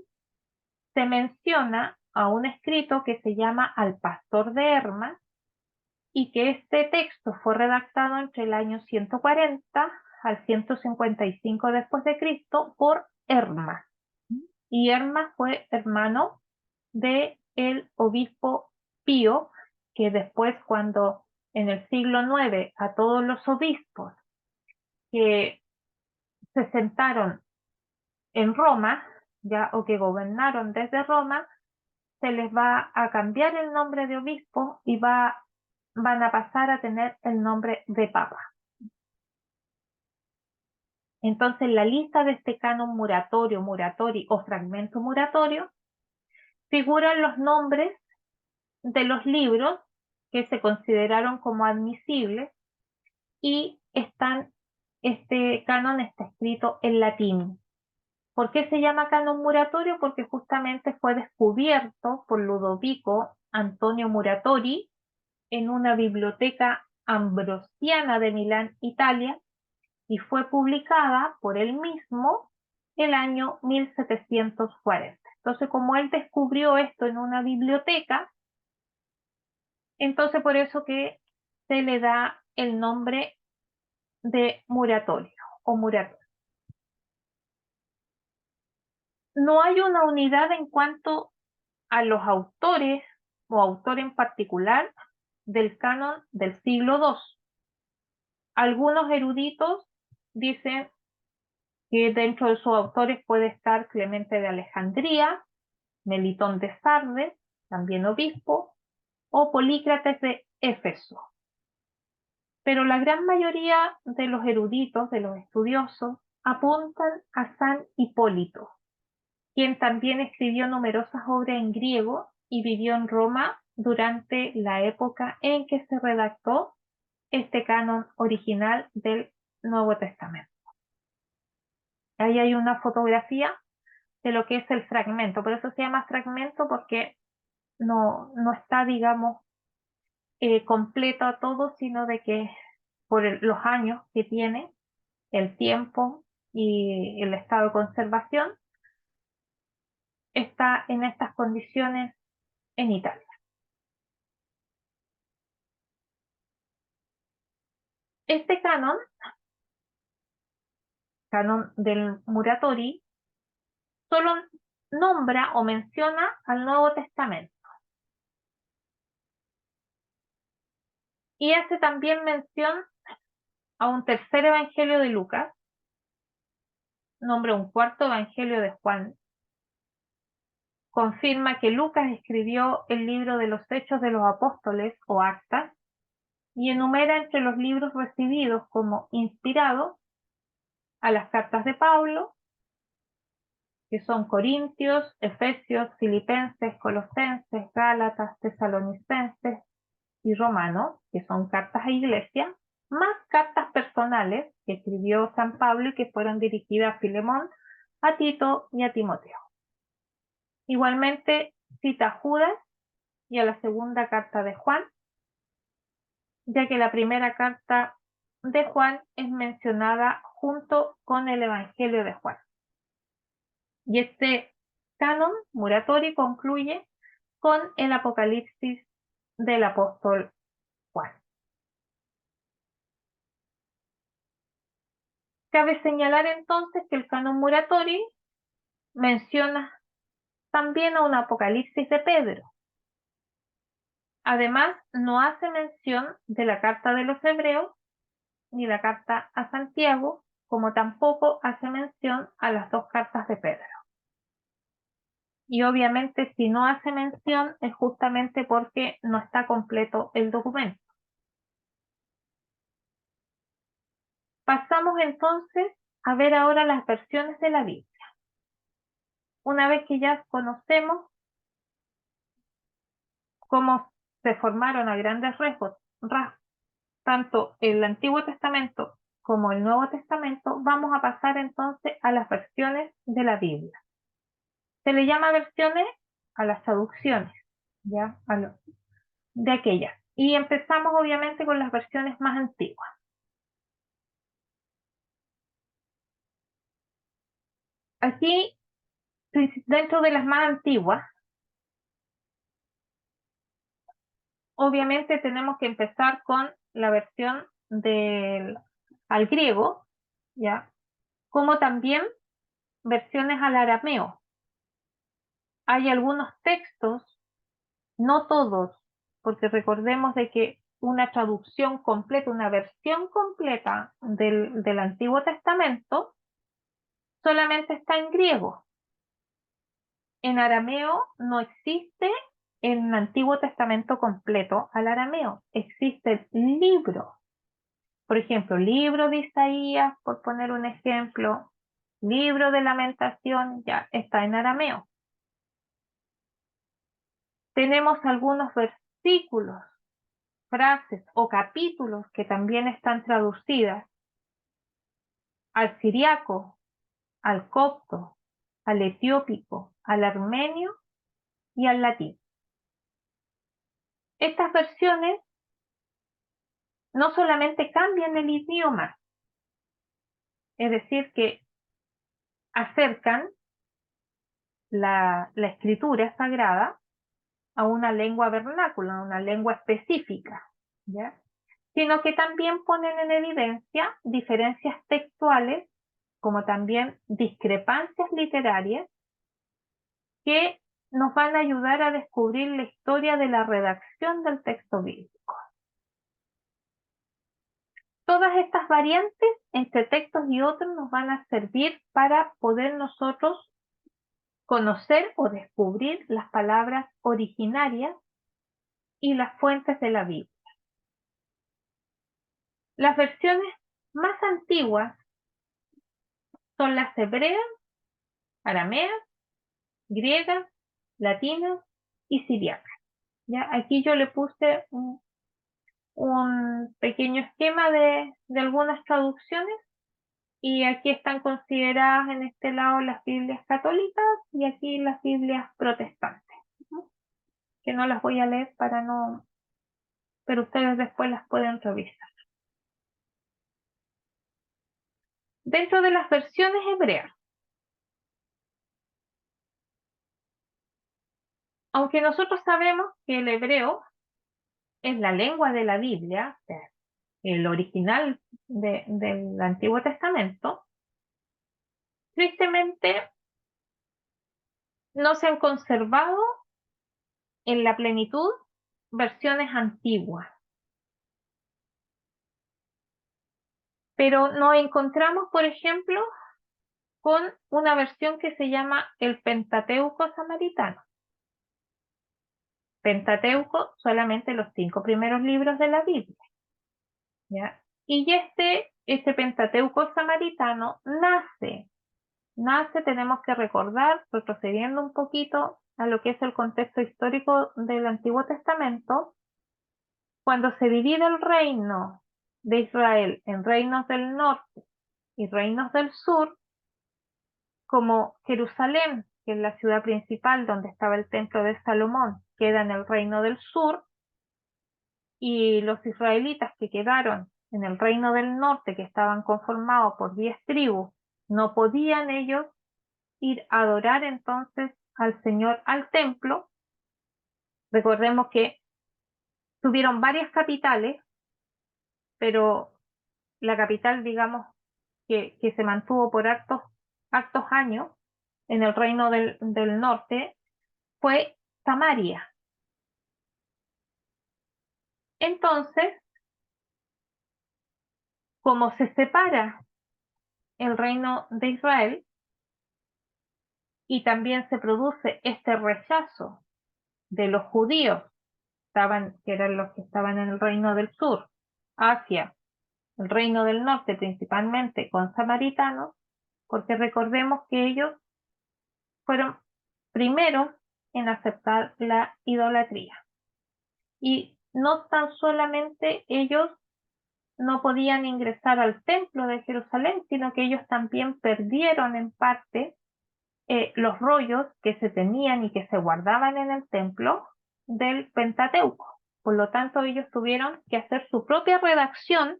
se menciona a un escrito que se llama Al Pastor de Hermas y que este texto fue redactado entre el año 140 al 155 después de Cristo por Hermas. Y Hermas fue hermano de el obispo Pío, que después cuando en el siglo IX a todos los obispos que se sentaron en Roma, ya o que gobernaron desde Roma, se les va a cambiar el nombre de obispo y van a pasar a tener el nombre de papa. Entonces, la lista de este canon muratorio, muratori o fragmento muratorio figuran los nombres de los libros que se consideraron como admisibles y este canon está escrito en latín. ¿Por qué se llama canon muratorio? Porque justamente fue descubierto por Ludovico Antonio Muratori en una biblioteca ambrosiana de Milán, Italia, y fue publicada por él mismo el año 1740. Entonces, como él descubrió esto en una biblioteca, entonces por eso que se le da el nombre de muratorio o muratorio. No hay una unidad en cuanto a los autores o autor en particular del canon del siglo II. Algunos eruditos dicen que dentro de sus autores puede estar Clemente de Alejandría, Melitón de Sardes, también obispo, o Polícrates de Éfeso. Pero la gran mayoría de los eruditos, de los estudiosos, apuntan a San Hipólito, quien también escribió numerosas obras en griego y vivió en Roma durante la época en que se redactó este canon original del Nuevo Testamento. Ahí hay una fotografía de lo que es el fragmento, por eso se llama fragmento porque no está, digamos, completo a todo, sino de que por los años que tiene, el tiempo y el estado de conservación, está en estas condiciones en Italia. Este canon del Muratori, solo nombra o menciona al Nuevo Testamento. Y hace también mención a un tercer evangelio de Lucas, nombra un cuarto evangelio de Juan confirma que Lucas escribió el libro de los Hechos de los Apóstoles o Actas y enumera entre los libros recibidos como inspirados a las cartas de Pablo, que son Corintios, Efesios, Filipenses, Colosenses, Gálatas, Tesalonicenses y Romanos, que son cartas a iglesia, más cartas personales que escribió San Pablo y que fueron dirigidas a Filemón, a Tito y a Timoteo. Igualmente cita a Judas y a la segunda carta de Juan, ya que la primera carta de Juan es mencionada junto con el Evangelio de Juan. Y este canon Muratori concluye con el Apocalipsis del apóstol Juan. Cabe señalar entonces que el canon Muratori menciona también a un Apocalipsis de Pedro. Además, no hace mención de la carta de los Hebreos ni la carta a Santiago, como tampoco hace mención a las dos cartas de Pedro. Y obviamente si no hace mención es justamente porque no está completo el documento. Pasamos entonces a ver ahora las versiones de la Biblia. Una vez que ya conocemos cómo se formaron a grandes rasgos tanto el Antiguo Testamento como el Nuevo Testamento, vamos a pasar entonces a las versiones de la Biblia. Se le llama versiones a las traducciones, ¿ya? De aquellas. Y empezamos obviamente con las versiones más antiguas. Aquí, dentro de las más antiguas, obviamente tenemos que empezar con la versión al griego, ¿ya? Como también versiones al arameo. Hay algunos textos, no todos, porque recordemos de que una traducción completa, una versión completa del Antiguo Testamento, solamente está en griego. En arameo no existe el Antiguo Testamento completo al arameo. Existe el libro. Por ejemplo, libro de Isaías, por poner un ejemplo, libro de Lamentación, ya está en arameo. Tenemos algunos versículos, frases o capítulos que también están traducidas al siriaco, al copto, al etiópico, al armenio y al latín. Estas versiones no solamente cambian el idioma, es decir, que acercan la escritura sagrada a una lengua vernácula, a una lengua específica, ¿ya? Sino que también ponen en evidencia diferencias textuales, como también discrepancias literarias, que nos van a ayudar a descubrir la historia de la redacción del texto bíblico. Todas estas variantes entre textos y otros nos van a servir para poder nosotros conocer o descubrir las palabras originarias y las fuentes de la Biblia. Las versiones más antiguas son las hebreas, arameas, griegas, latinas y siriacas. ¿Ya? Aquí yo le puse un pequeño esquema de algunas traducciones y aquí están consideradas en este lado las Biblias católicas y aquí las Biblias protestantes, que no las voy a leer para no, pero ustedes después las pueden revisar. Dentro de las versiones hebreas, aunque nosotros sabemos que el hebreo es la lengua de la Biblia, o sea, el original del Antiguo Testamento, tristemente no se han conservado en la plenitud versiones antiguas. Pero nos encontramos, por ejemplo, con una versión que se llama el Pentateuco samaritano. Pentateuco, solamente los 5 primeros libros de la Biblia, ¿ya? Y este Pentateuco samaritano nace, tenemos que recordar, retrocediendo un poquito a lo que es el contexto histórico del Antiguo Testamento, cuando se divide el reino de Israel en reinos del norte y reinos del sur, como Jerusalén, que es la ciudad principal donde estaba el templo de Salomón, queda en el reino del sur, y los israelitas que quedaron en el reino del norte, que estaban conformados por 10 tribus, no podían ellos ir a adorar entonces al Señor al templo. Recordemos que tuvieron varias capitales, pero la capital, digamos, que se mantuvo por hartos años en el reino del norte fue Samaria. Entonces, como se separa el reino de Israel y también se produce este rechazo de los judíos, que eran los que estaban en el reino del sur, hacia el reino del norte, principalmente con samaritanos, porque recordemos que ellos fueron primeros en aceptar la idolatría. Y no tan solamente ellos no podían ingresar al templo de Jerusalén, sino que ellos también perdieron en parte los rollos que se tenían y que se guardaban en el templo del Pentateuco. Por lo tanto, ellos tuvieron que hacer su propia redacción,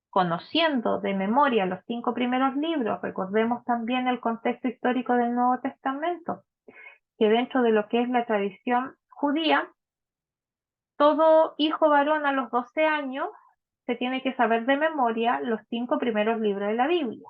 conociendo de memoria los 5 primeros libros. Recordemos también el contexto histórico del Nuevo Testamento, que dentro de lo que es la tradición judía, todo hijo varón a los 12 años se tiene que saber de memoria los 5 primeros libros de la Biblia.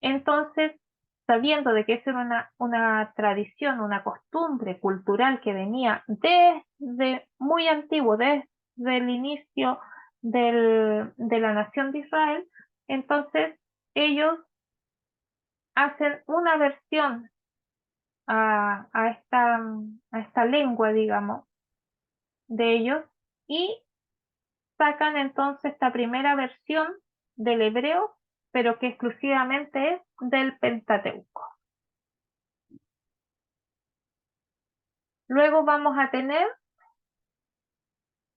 Entonces, sabiendo de que esa era una tradición, una costumbre cultural que venía desde muy antiguo, desde el inicio de la nación de Israel, entonces ellos hacen una versión a esta lengua, digamos, de ellos, y sacan entonces esta primera versión del hebreo, pero que exclusivamente es del Pentateuco. Luego vamos a tener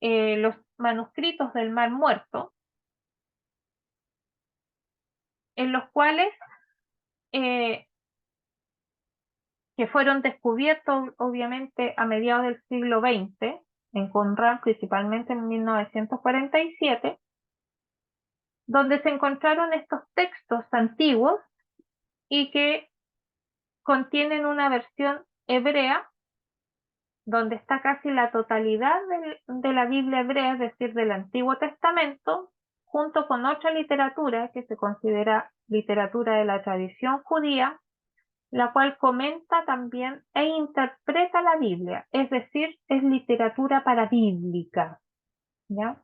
los manuscritos del Mar Muerto, en los cuales que fueron descubiertos obviamente a mediados del siglo XX, en Qumran, principalmente en 1947, donde se encontraron estos textos antiguos y que contienen una versión hebrea, donde está casi la totalidad de la Biblia hebrea, es decir, del Antiguo Testamento, junto con otra literatura que se considera literatura de la tradición judía, la cual comenta también e interpreta la Biblia, es decir, es literatura parabíblica, ¿ya?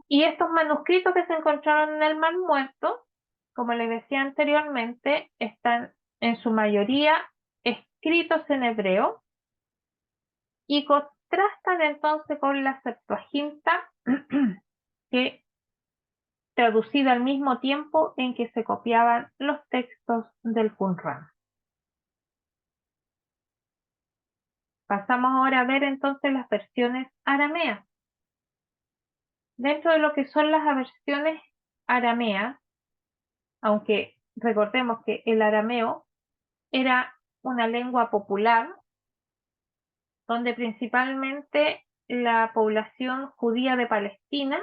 Y estos manuscritos que se encontraron en el Mar Muerto, como les decía anteriormente, están en su mayoría escritos en hebreo y contrastan entonces con la Septuaginta, que traducida al mismo tiempo en que se copiaban los textos del Qumran. Pasamos ahora a ver entonces las versiones arameas. Dentro de lo que son las versiones arameas, aunque recordemos que el arameo era una lengua popular, donde principalmente la población judía de Palestina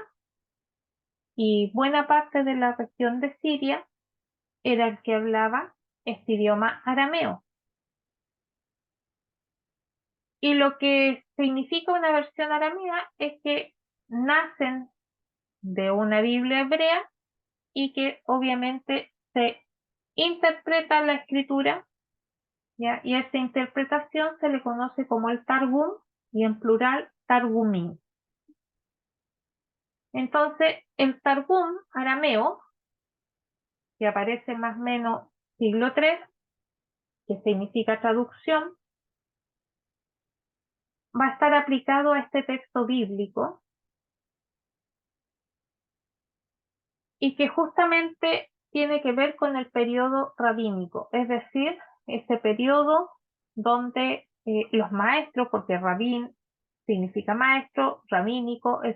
y buena parte de la región de Siria era el que hablaba este idioma arameo. Y lo que significa una versión aramea es que nacen de una Biblia hebrea y que obviamente se interpreta la escritura, ¿ya? Y a esta interpretación se le conoce como el Targum, y en plural Targumim. Entonces, el Targum arameo que aparece más o menos siglo III, que significa traducción, va a estar aplicado a este texto bíblico y que justamente tiene que ver con el periodo rabínico, es decir, ese periodo donde los maestros, porque rabín significa maestro, rabínico es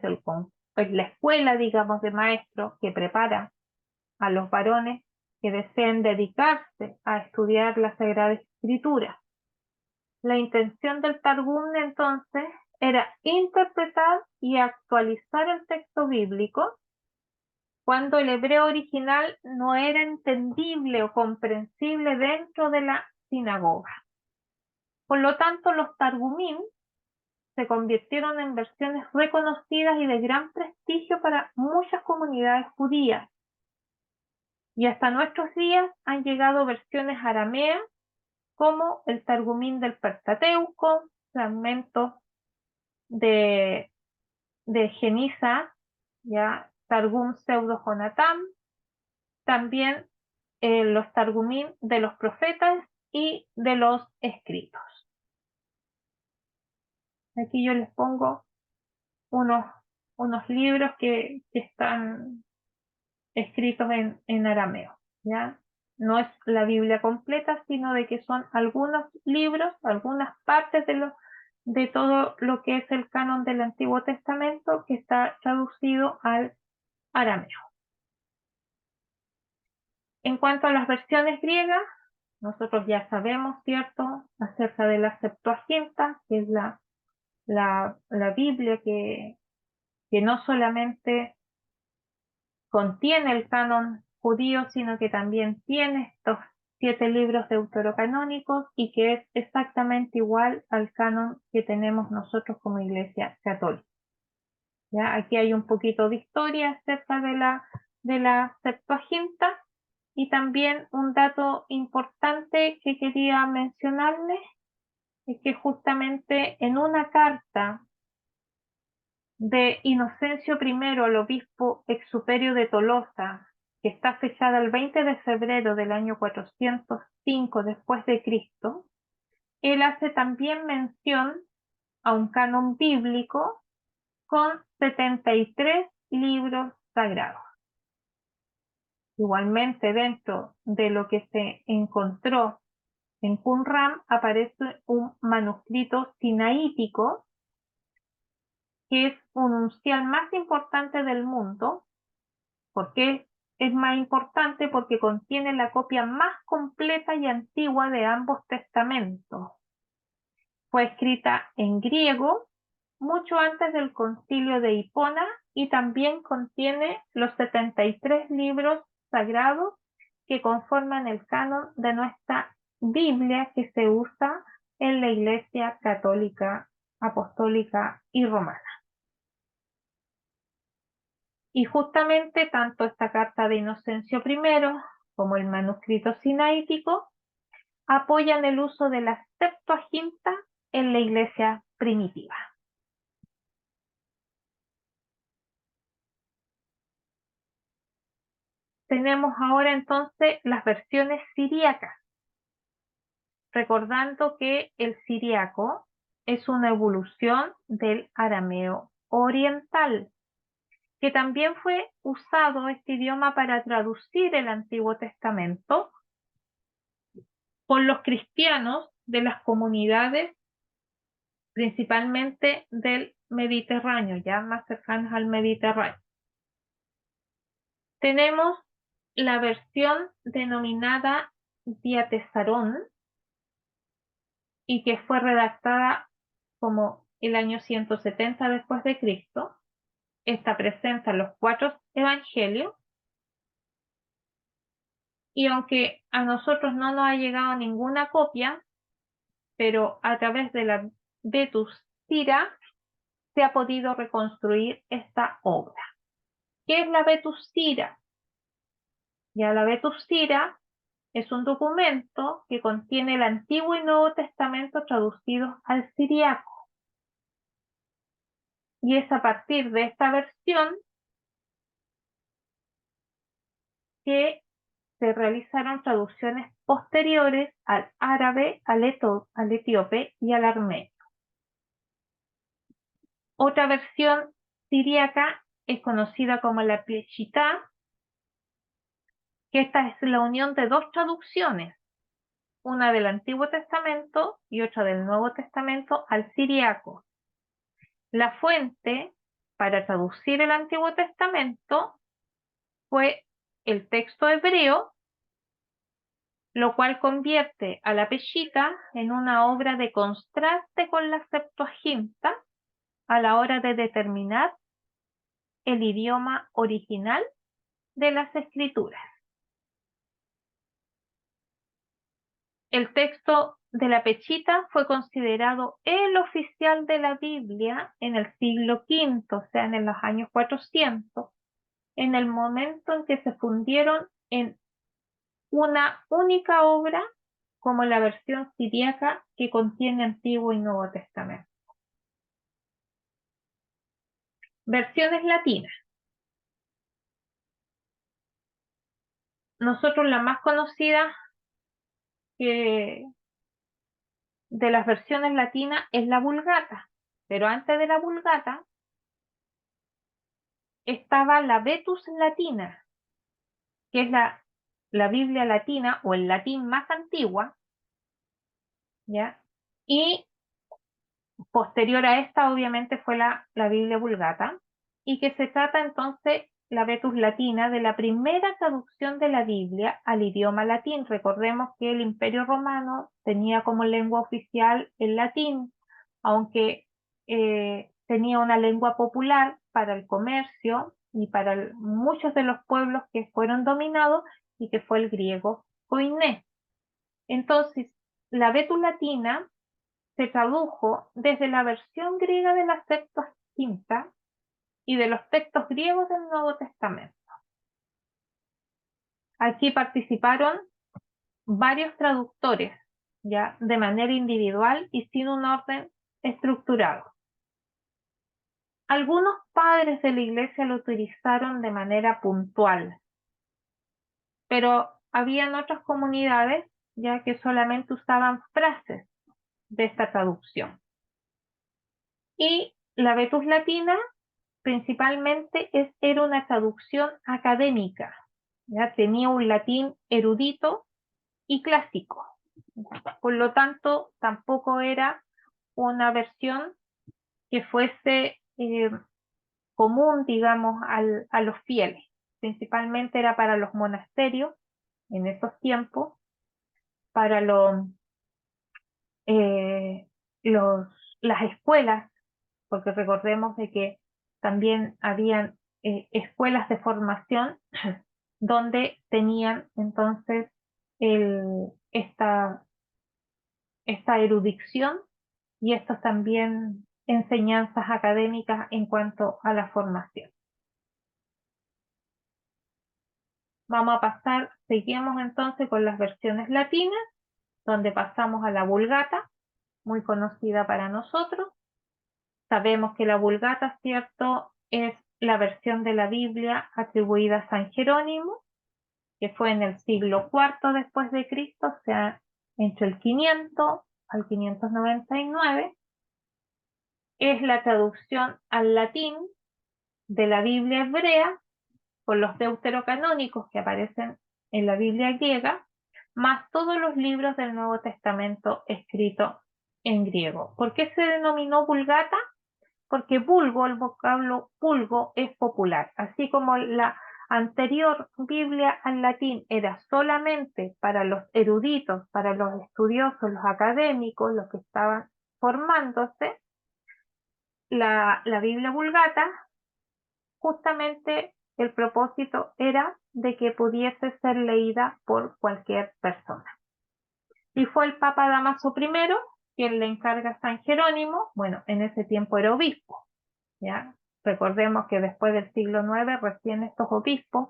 la escuela, digamos, de maestros que prepara a los varones que deseen dedicarse a estudiar la Sagrada Escritura. La intención del Targum entonces era interpretar y actualizar el texto bíblico cuando el hebreo original no era entendible o comprensible dentro de la sinagoga. Por lo tanto, los Targumim se convirtieron en versiones reconocidas y de gran prestigio para muchas comunidades judías. Y hasta nuestros días han llegado versiones arameas como el Targumim del Pentateuco, fragmentos de Genisa, ya Targum Pseudo Jonatán, también los Targumim de los profetas y de los escritos. Aquí yo les pongo unos libros que están escritos en arameo, ¿ya? No es la Biblia completa, sino de que son algunos libros, algunas partes de todo lo que es el canon del Antiguo Testamento que está traducido al arameo. En cuanto a las versiones griegas, nosotros ya sabemos, ¿cierto?, acerca de la Septuaginta, que es la Biblia que no solamente contiene el canon judío, sino que también tiene estos 7 libros deuterocanónicos y que es exactamente igual al canon que tenemos nosotros como Iglesia Católica. ¿Ya? Aquí hay un poquito de historia acerca de la Septuaginta y también un dato importante que quería mencionarles es que justamente en una carta de Inocencio I al obispo Exuperio de Tolosa, que está fechada el 20 de febrero del año 405 después de Cristo, él hace también mención a un canon bíblico con 73 libros sagrados. Igualmente, dentro de lo que se encontró en Qumran aparece un manuscrito sinaítico que es un uncial más importante del mundo. ¿Por qué es más importante? Porque contiene la copia más completa y antigua de ambos testamentos. Fue escrita en griego mucho antes del concilio de Hipona y también contiene los 73 libros sagrados que conforman el canon de nuestra Biblia que se usa en la Iglesia Católica, Apostólica y Romana. Y justamente tanto esta carta de Inocencio I como el manuscrito sinaítico apoyan el uso de la Septuaginta en la Iglesia primitiva. Tenemos ahora entonces las versiones siríacas, recordando que el siríaco es una evolución del arameo oriental, que también fue usado este idioma para traducir el Antiguo Testamento por los cristianos de las comunidades principalmente del Mediterráneo, ya más cercanos al Mediterráneo. Tenemos la versión denominada Diatesarón y que fue redactada como el año 170 después de Cristo. Esta presenta los 4 evangelios y aunque a nosotros no nos ha llegado ninguna copia, pero a través de la Vetus Sira se ha podido reconstruir esta obra. ¿Qué es la Vetus Sira? Ya la Vetus Sira es un documento que contiene el Antiguo y Nuevo Testamento traducidos al siriaco. Y es a partir de esta versión que se realizaron traducciones posteriores al árabe, al etíope y al armenio. Otra versión siríaca es conocida como la Peshitta, que esta es la unión de dos traducciones, una del Antiguo Testamento y otra del Nuevo Testamento al siríaco. La fuente para traducir el Antiguo Testamento fue el texto hebreo, lo cual convierte a la Peshitta en una obra de contraste con la Septuaginta a la hora de determinar el idioma original de las escrituras. El texto de la Peshitta fue considerado el oficial de la Biblia en el siglo V, o sea, en los años 400, en el momento en que se fundieron en una única obra como la versión siríaca que contiene Antiguo y Nuevo Testamento. Versiones latinas. Nosotros la más conocida de las versiones latinas es la Vulgata, pero antes de la Vulgata estaba la Vetus Latina, que es la Biblia latina o el latín más antigua, ¿ya? Y posterior a esta obviamente fue la Biblia Vulgata, y que se trata entonces la Vetus Latina de la primera traducción de la Biblia al idioma latín. Recordemos que el Imperio Romano tenía como lengua oficial el latín, aunque tenía una lengua popular para el comercio y para muchos de los pueblos que fueron dominados, y que fue el griego koiné. Entonces, la Vetus Latina se tradujo desde la versión griega de la Septuaginta y de los textos griegos del Nuevo Testamento. Aquí participaron varios traductores, ya de manera individual y sin un orden estructurado. Algunos padres de la Iglesia lo utilizaron de manera puntual, pero habían otras comunidades ya que solamente usaban frases de esta traducción. Y la Vetus Latina principalmente era una traducción académica, ¿ya? Tenía un latín erudito y clásico. Por lo tanto, tampoco era una versión que fuese común, digamos, a los fieles. Principalmente era para los monasterios en esos tiempos, para eh, las escuelas, porque recordemos de que también habían escuelas de formación donde tenían entonces esta erudición y estas también enseñanzas académicas en cuanto a la formación. Vamos a pasar, seguimos entonces con las versiones latinas, donde pasamos a la Vulgata, muy conocida para nosotros. Sabemos que la Vulgata, ¿cierto?, es la versión de la Biblia atribuida a San Jerónimo, que fue en el siglo IV después de Cristo, o sea, entre el 500 al 599. Es la traducción al latín de la Biblia hebrea con los deuterocanónicos que aparecen en la Biblia griega, más todos los libros del Nuevo Testamento escritos en griego. ¿Por qué se denominó Vulgata? Porque vulgo, el vocablo vulgo, es popular. Así como la anterior Biblia al latín era solamente para los eruditos, para los estudiosos, los académicos, los que estaban formándose, la Biblia Vulgata, justamente el propósito era de que pudiese ser leída por cualquier persona. Y fue el Papa Dámaso I quien le encarga a San Jerónimo, bueno, en ese tiempo era obispo, ¿ya? Recordemos que después del siglo IX, recién estos obispos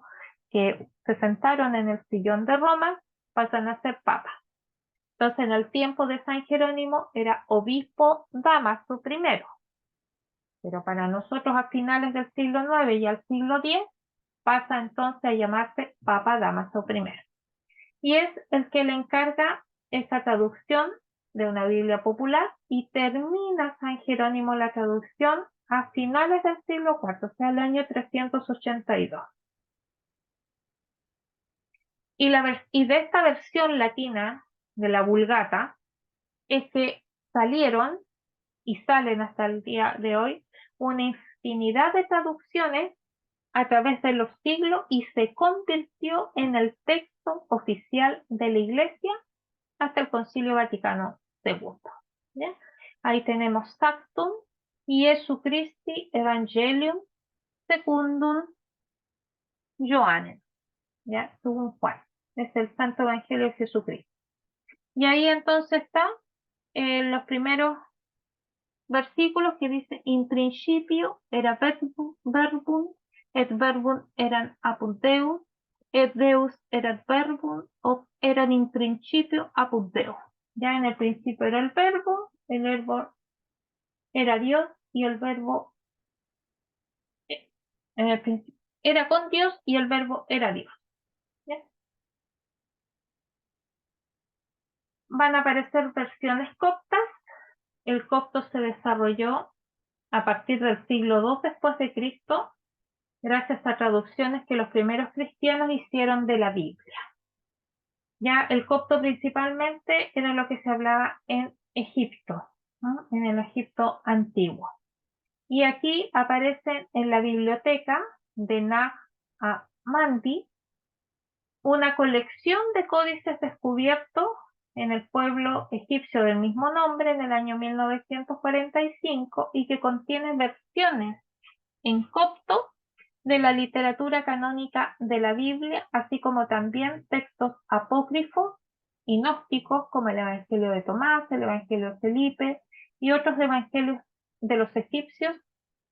que se sentaron en el sillón de Roma pasan a ser papas. Entonces, en el tiempo de San Jerónimo era obispo Dámaso I, pero para nosotros a finales del siglo IX y al siglo X pasa entonces a llamarse Papa Dámaso I. y es el que le encarga esa traducción de una Biblia popular y termina San Jerónimo la traducción a finales del siglo IV, o sea, el año 382. Y de esta versión latina de la Vulgata es que salieron y salen hasta el día de hoy una infinidad de traducciones a través de los siglos y se convirtió en el texto oficial de la Iglesia hasta el Concilio Vaticano II. ¿Ya? Ahí tenemos Sanctum Jesu Christi Evangelium Secundum Johannem, ¿ya? Según Juan. Es el Santo Evangelio de Jesucristo. Y ahí entonces están los primeros versículos que dice: in principio era verbum, et verbum eran apud Deus, et Deus erat verbum, o eran in principio apud Deus. Ya en el principio era el verbo era Dios y el verbo en el principio era con Dios y el verbo era Dios. ¿Ya? Van a aparecer versiones coptas. El copto se desarrolló a partir del siglo II después de Cristo, gracias a traducciones que los primeros cristianos hicieron de la Biblia. Ya el copto principalmente era lo que se hablaba en Egipto, ¿no? En el Egipto antiguo. Y aquí aparecen en la biblioteca de Nag Hammadi una colección de códices descubiertos en el pueblo egipcio del mismo nombre en el año 1945 y que contiene versiones en copto de la literatura canónica de la Biblia, así como también textos apócrifos y gnósticos como el Evangelio de Tomás, el Evangelio de Felipe y otros evangelios de los egipcios,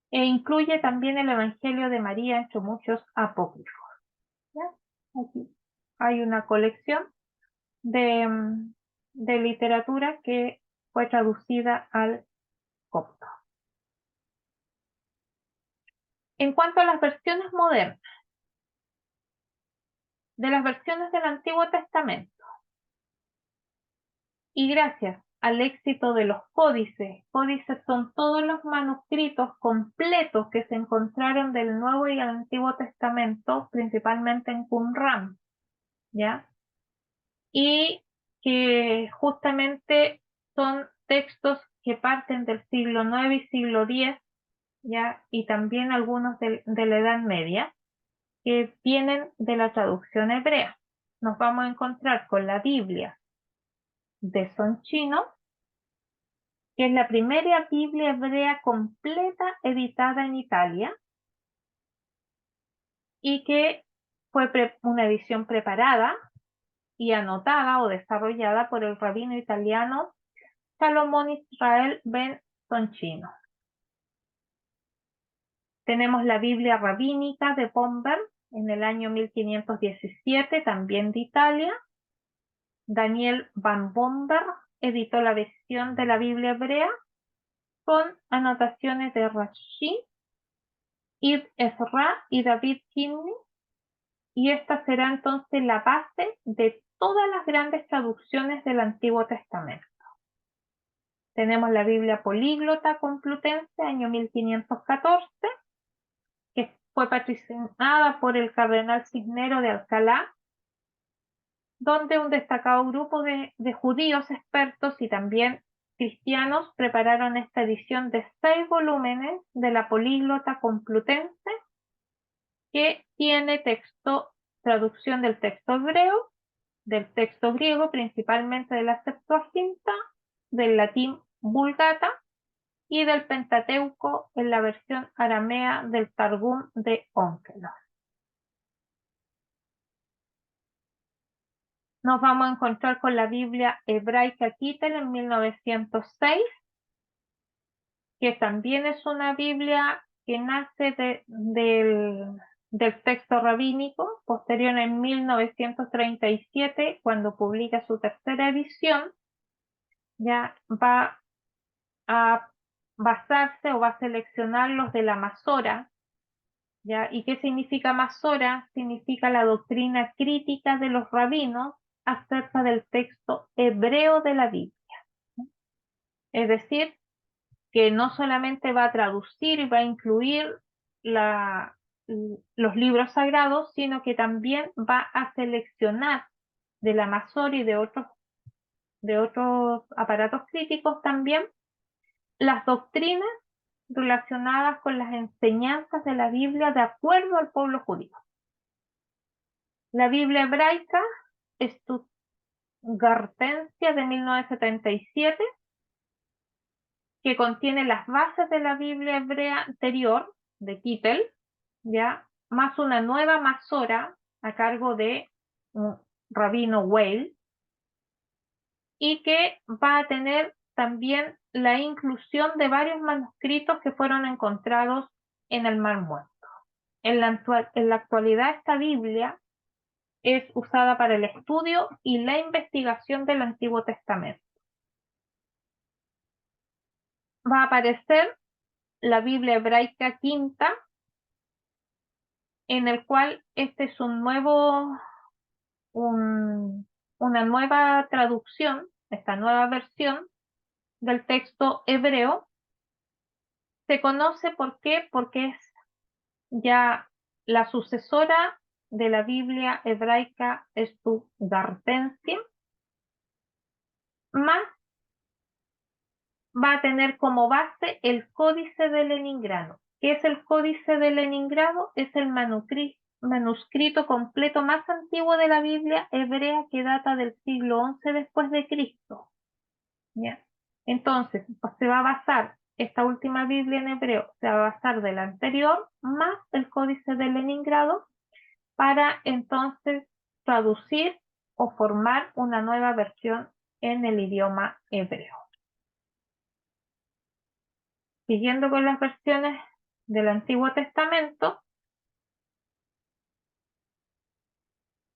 e incluye también el Evangelio de María entre muchos apócrifos. ¿Ya? Aquí hay una colección de literatura que fue traducida al copto. En cuanto a las versiones modernas, de las versiones del Antiguo Testamento, y gracias al éxito de los códices son todos los manuscritos completos que se encontraron del Nuevo y el Antiguo Testamento, principalmente en Qumran, ¿ya? Y que justamente son textos que parten del siglo IX y siglo X, ¿ya? Y también algunos de la Edad Media, que vienen de la traducción hebrea. Nos vamos a encontrar con la Biblia de Soncino, que es la primera Biblia hebrea completa editada en Italia y que fue una edición preparada y anotada o desarrollada por el rabino italiano Salomón Israel ben Soncino. Tenemos la Biblia rabínica de Bomber en el año 1517, también de Italia. Daniel van Bomber editó la versión de la Biblia hebrea con anotaciones de Rashi, Ibn Ezra y David Kimni, y esta será entonces la base de todas las grandes traducciones del Antiguo Testamento. Tenemos la Biblia Políglota Complutense, año 1514, que fue patrocinada por el cardenal Cisnero de Alcalá, donde un destacado grupo de judíos expertos y también cristianos prepararon esta edición de 6 volúmenes de la Políglota Complutense, que tiene traducción del texto hebreo, del texto griego, principalmente de la Septuaginta, del latín Vulgata y del Pentateuco en la versión aramea del Targum de Onkelos. Nos vamos a encontrar con la Biblia hebraica Kittel en 1906, que también es una Biblia que nace del texto rabínico, posterior en 1937, cuando publica su tercera edición, ya va a basarse o va a seleccionar los de la Masora, ¿ya? ¿Y qué significa Masora? Significa la doctrina crítica de los rabinos acerca del texto hebreo de la Biblia. Es decir, que no solamente va a traducir y va a incluir los libros sagrados, sino que también va a seleccionar de la Masor y de otros aparatos críticos también las doctrinas relacionadas con las enseñanzas de la Biblia de acuerdo al pueblo judío. La Biblia hebraica, Stuttgartensia de 1977, que contiene las bases de la Biblia hebrea anterior, de Kittel, ¿ya? Más una nueva Masora a cargo de un rabino Weil, y que va a tener también la inclusión de varios manuscritos que fueron encontrados en el Mar Muerto. En la actualidad esta Biblia es usada para el estudio y la investigación del Antiguo Testamento. Va a aparecer la Biblia hebraica quinta, en el cual este es una nueva traducción, esta nueva versión del texto hebreo. Se conoce ¿por qué? Porque es ya la sucesora de la Biblia hebraica Stuttgartensia, más va a tener como base el Códice de Leningrado. ¿Qué es el Códice de Leningrado? Es el manuscrito completo más antiguo de la Biblia hebrea que data del siglo XI después de Cristo. ¿Ya? Entonces, pues, se va a basar, esta última Biblia en hebreo, se va a basar del anterior más el Códice de Leningrado para entonces traducir o formar una nueva versión en el idioma hebreo. Siguiendo con las versiones del Antiguo Testamento,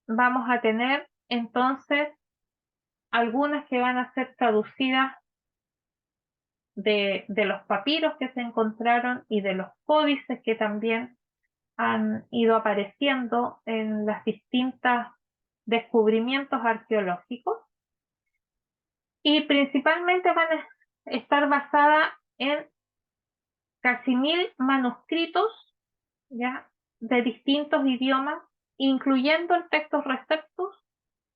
vamos a tener entonces algunas que van a ser traducidas de los papiros que se encontraron y de los códices que también han ido apareciendo en las distintas descubrimientos arqueológicos, y principalmente van a estar basadas en casi 1000 manuscritos, ¿ya?, de distintos idiomas, incluyendo el Textus Receptus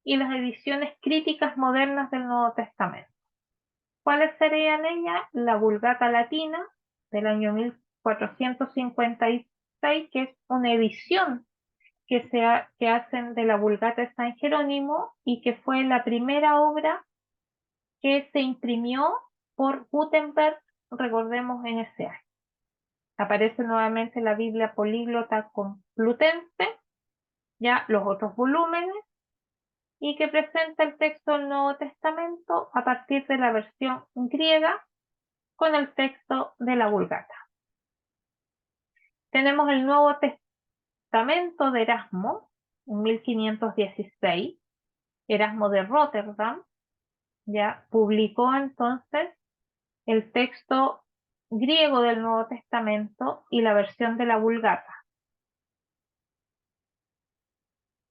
y las ediciones críticas modernas del Nuevo Testamento. ¿Cuáles serían ellas? La Vulgata Latina del año 1456, que es una edición que hacen de la Vulgata de San Jerónimo y que fue la primera obra que se imprimió por Gutenberg, recordemos, en ese año. Aparece nuevamente la Biblia Políglota Complutense, ya los otros volúmenes, y que presenta el texto del Nuevo Testamento a partir de la versión griega con el texto de la Vulgata. Tenemos el Nuevo Testamento de Erasmo, en 1516, Erasmo de Rotterdam, ya publicó entonces el texto griego del Nuevo Testamento y la versión de la Vulgata.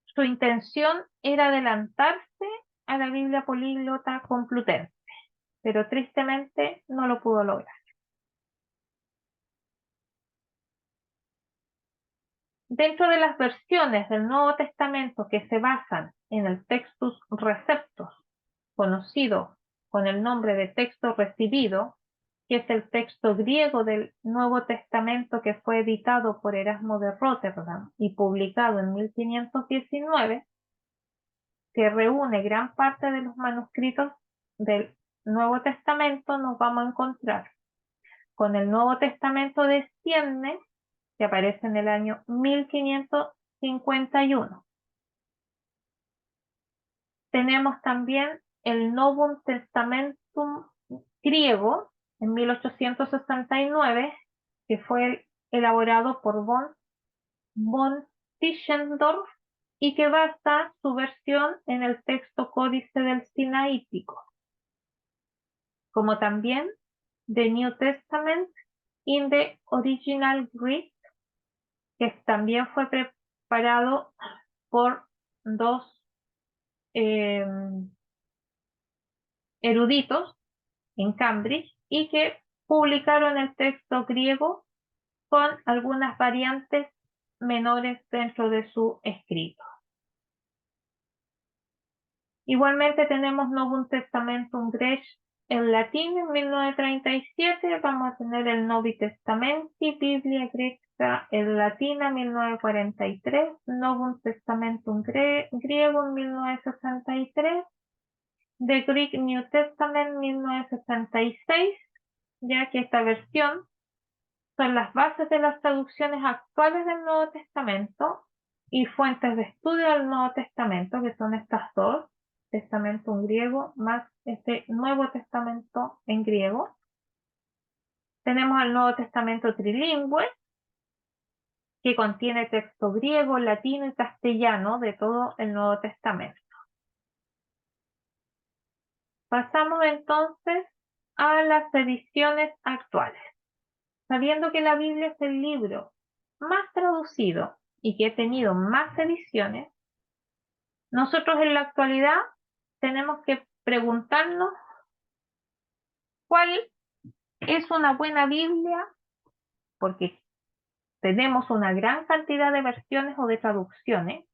Su intención era adelantarse a la Biblia Políglota Complutense, pero tristemente no lo pudo lograr. Dentro de las versiones del Nuevo Testamento que se basan en el Textus Receptus, conocido con el nombre de texto recibido, que es el texto griego del Nuevo Testamento que fue editado por Erasmo de Rotterdam y publicado en 1519, que reúne gran parte de los manuscritos del Nuevo Testamento, nos vamos a encontrar con el Nuevo Testamento de Sienne, que aparece en el año 1551. Tenemos también el Novum Testamentum griego en 1869, que fue elaborado por von Tischendorf y que basa su versión en el texto códice del Sinaítico, como también The New Testament in the Original Greek, que también fue preparado por dos eruditos en Cambridge y que publicaron el texto griego con algunas variantes menores dentro de su escrito. Igualmente tenemos Novum Testamentum Graece en latín en 1937, vamos a tener el Novi Testamenti, Biblia Greca en latina 1943, Novum Testamentum griego en 1963, The Greek New Testament 1966, ya que esta versión son las bases de las traducciones actuales del Nuevo Testamento y fuentes de estudio del Nuevo Testamento, que son estas dos, Testamento en griego más este Nuevo Testamento en griego. Tenemos el Nuevo Testamento trilingüe, que contiene texto griego, latino y castellano de todo el Nuevo Testamento. Pasamos entonces a las ediciones actuales. Sabiendo que la Biblia es el libro más traducido y que ha tenido más ediciones, nosotros en la actualidad tenemos que preguntarnos cuál es una buena Biblia, porque tenemos una gran cantidad de versiones o de traducciones.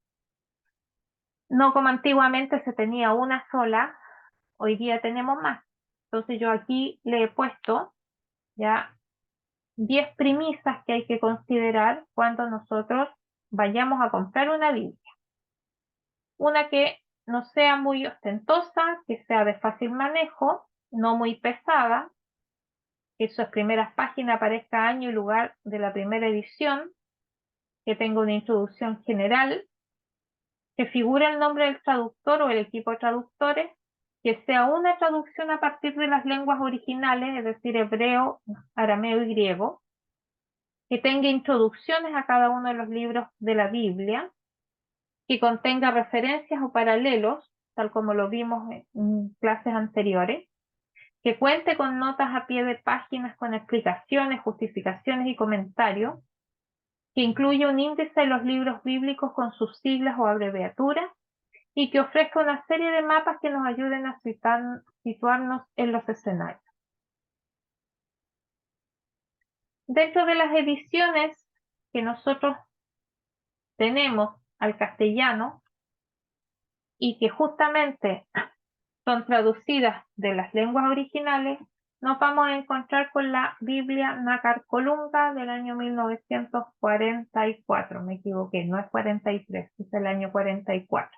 No como antiguamente se tenía una sola, hoy día tenemos más. Entonces yo aquí le he puesto ya 10 premisas que hay que considerar cuando nosotros vayamos a comprar una Biblia. Una que no sea muy ostentosa, que sea de fácil manejo, no muy pesada, que sus primeras páginas aparezca año y lugar de la primera edición, que tenga una introducción general, que figure el nombre del traductor o el equipo de traductores, que sea una traducción a partir de las lenguas originales, es decir, hebreo, arameo y griego, que tenga introducciones a cada uno de los libros de la Biblia, que contenga referencias o paralelos, tal como lo vimos en clases anteriores, que cuente con notas a pie de páginas con explicaciones, justificaciones y comentarios, que incluya un índice de los libros bíblicos con sus siglas o abreviaturas, y que ofrezca una serie de mapas que nos ayuden a situarnos en los escenarios. Dentro de las ediciones que nosotros tenemos al castellano y que justamente son traducidas de las lenguas originales, nos vamos a encontrar con la Biblia Nácar Colunga del año 1944, me equivoqué, no es 43, es el año 44,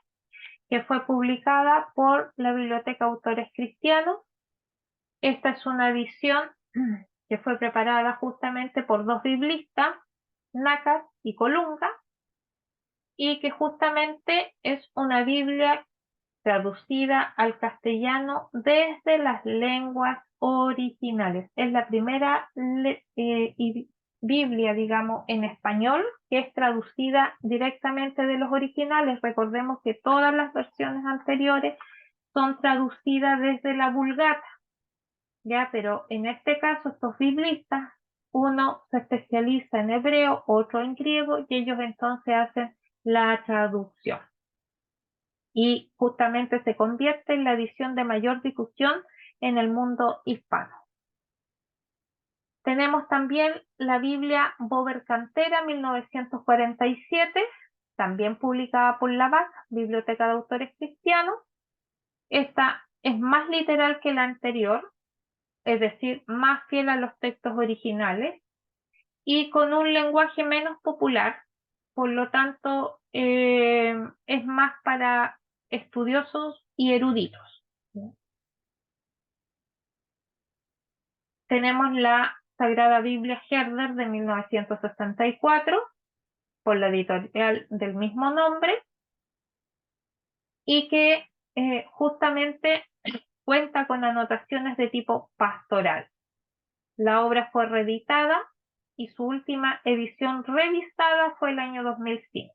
que fue publicada por la Biblioteca Autores Cristianos. Esta es una edición que fue preparada justamente por dos biblistas, Nácar y Colunga, y que justamente es una Biblia traducida al castellano desde las lenguas originales. Es la primera Biblia, digamos, en español que es traducida directamente de los originales. Recordemos que todas las versiones anteriores son traducidas desde la Vulgata, ¿ya? Pero en este caso estos biblistas, uno se especializa en hebreo, otro en griego, y ellos entonces hacen la traducción. Y justamente se convierte en la edición de mayor difusión en el mundo hispano. Tenemos también la Biblia Bover Cantera 1947, también publicada por la BAC, Biblioteca de Autores Cristianos. Esta es más literal que la anterior, es decir, más fiel a los textos originales y con un lenguaje menos popular, por lo tanto es más para estudiosos y eruditos. Tenemos la Sagrada Biblia Herder de 1964, por la editorial del mismo nombre, y que justamente cuenta con anotaciones de tipo pastoral. La obra fue reeditada y su última edición revisada fue el año 2005.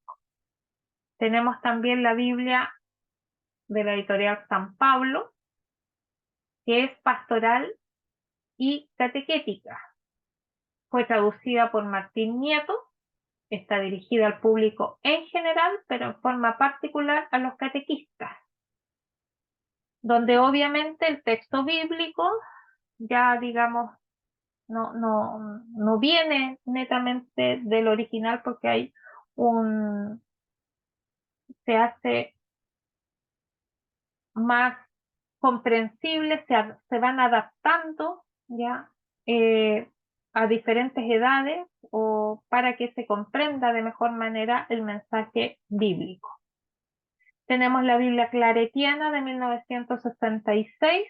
Tenemos también la Biblia de la editorial San Pablo, que es pastoral y catequética. Fue traducida por Martín Nieto, está dirigida al público en general, pero en forma particular a los catequistas. donde obviamente el texto bíblico ya, digamos, no viene netamente del original porque hay se hace más comprensible, se van adaptando ya eh, a diferentes edades o para que se comprenda de mejor manera el mensaje bíblico. Tenemos la Biblia Claretiana de 1966,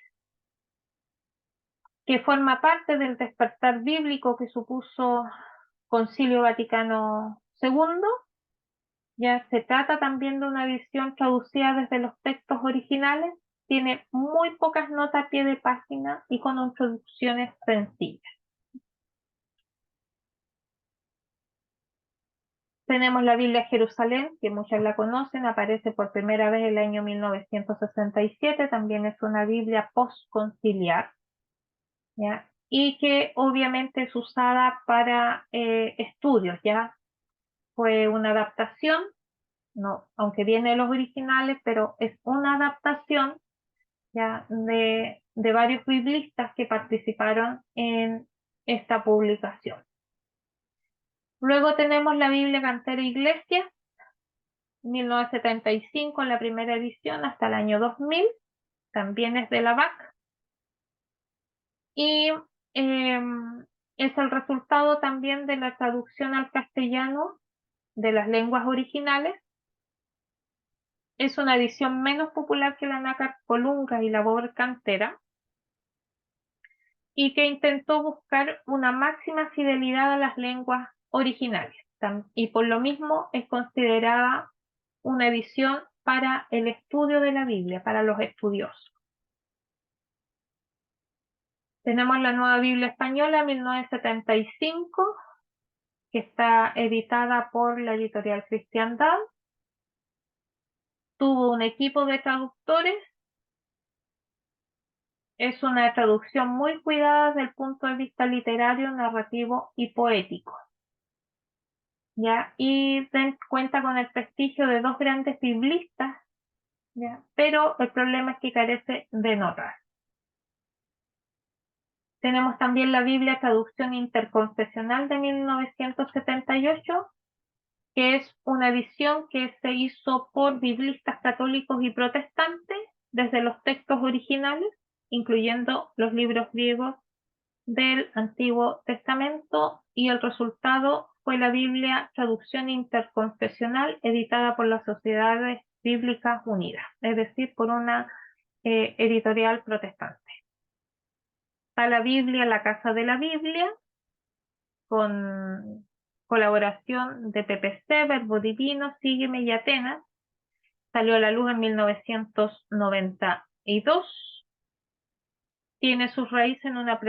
que forma parte del despertar bíblico que supuso Concilio Vaticano II. Ya se trata también de una edición traducida desde los textos originales, tiene muy pocas notas a pie de página y con introducciones sencillas. Tenemos la Biblia Jerusalén, que muchos la conocen, aparece por primera vez en el año 1967, también es una Biblia postconciliar, ¿ya? Y que obviamente es usada para estudios, ya fue una adaptación, no, aunque viene de los originales, pero es una adaptación ya de varios biblistas que participaron en esta publicación. Luego tenemos la Biblia Cantera Iglesia, 1975 en la primera edición hasta el año 2000, también es de la BAC, y es el resultado también de la traducción al castellano de las lenguas originales. Es una edición menos popular que la Nácar Colunga y la Bober Cantera, y que intentó buscar una máxima fidelidad a las lenguas originales, y por lo mismo es considerada una edición para el estudio de la Biblia, para los estudiosos. Tenemos la Nueva Biblia Española 1975, que está editada por la editorial Cristiandad. Tuvo un equipo de traductores. Es una traducción muy cuidada desde el punto de vista literario, narrativo y poético, ¿ya? Y cuenta con el prestigio de dos grandes biblistas, ¿ya? Pero el problema es que carece de notas. Tenemos también la Biblia Traducción Interconfesional de 1978, que es una edición que se hizo por biblistas católicos y protestantes desde los textos originales, incluyendo los libros griegos del Antiguo Testamento, y el resultado fue la Biblia Traducción Interconfesional editada por las Sociedades Bíblicas Unidas, es decir, por una editorial protestante. Está la Biblia La Casa de la Biblia, con colaboración de PPC, Verbo Divino, Sígueme y Atenas. Salió a la luz en 1992. Tiene sus raíces en una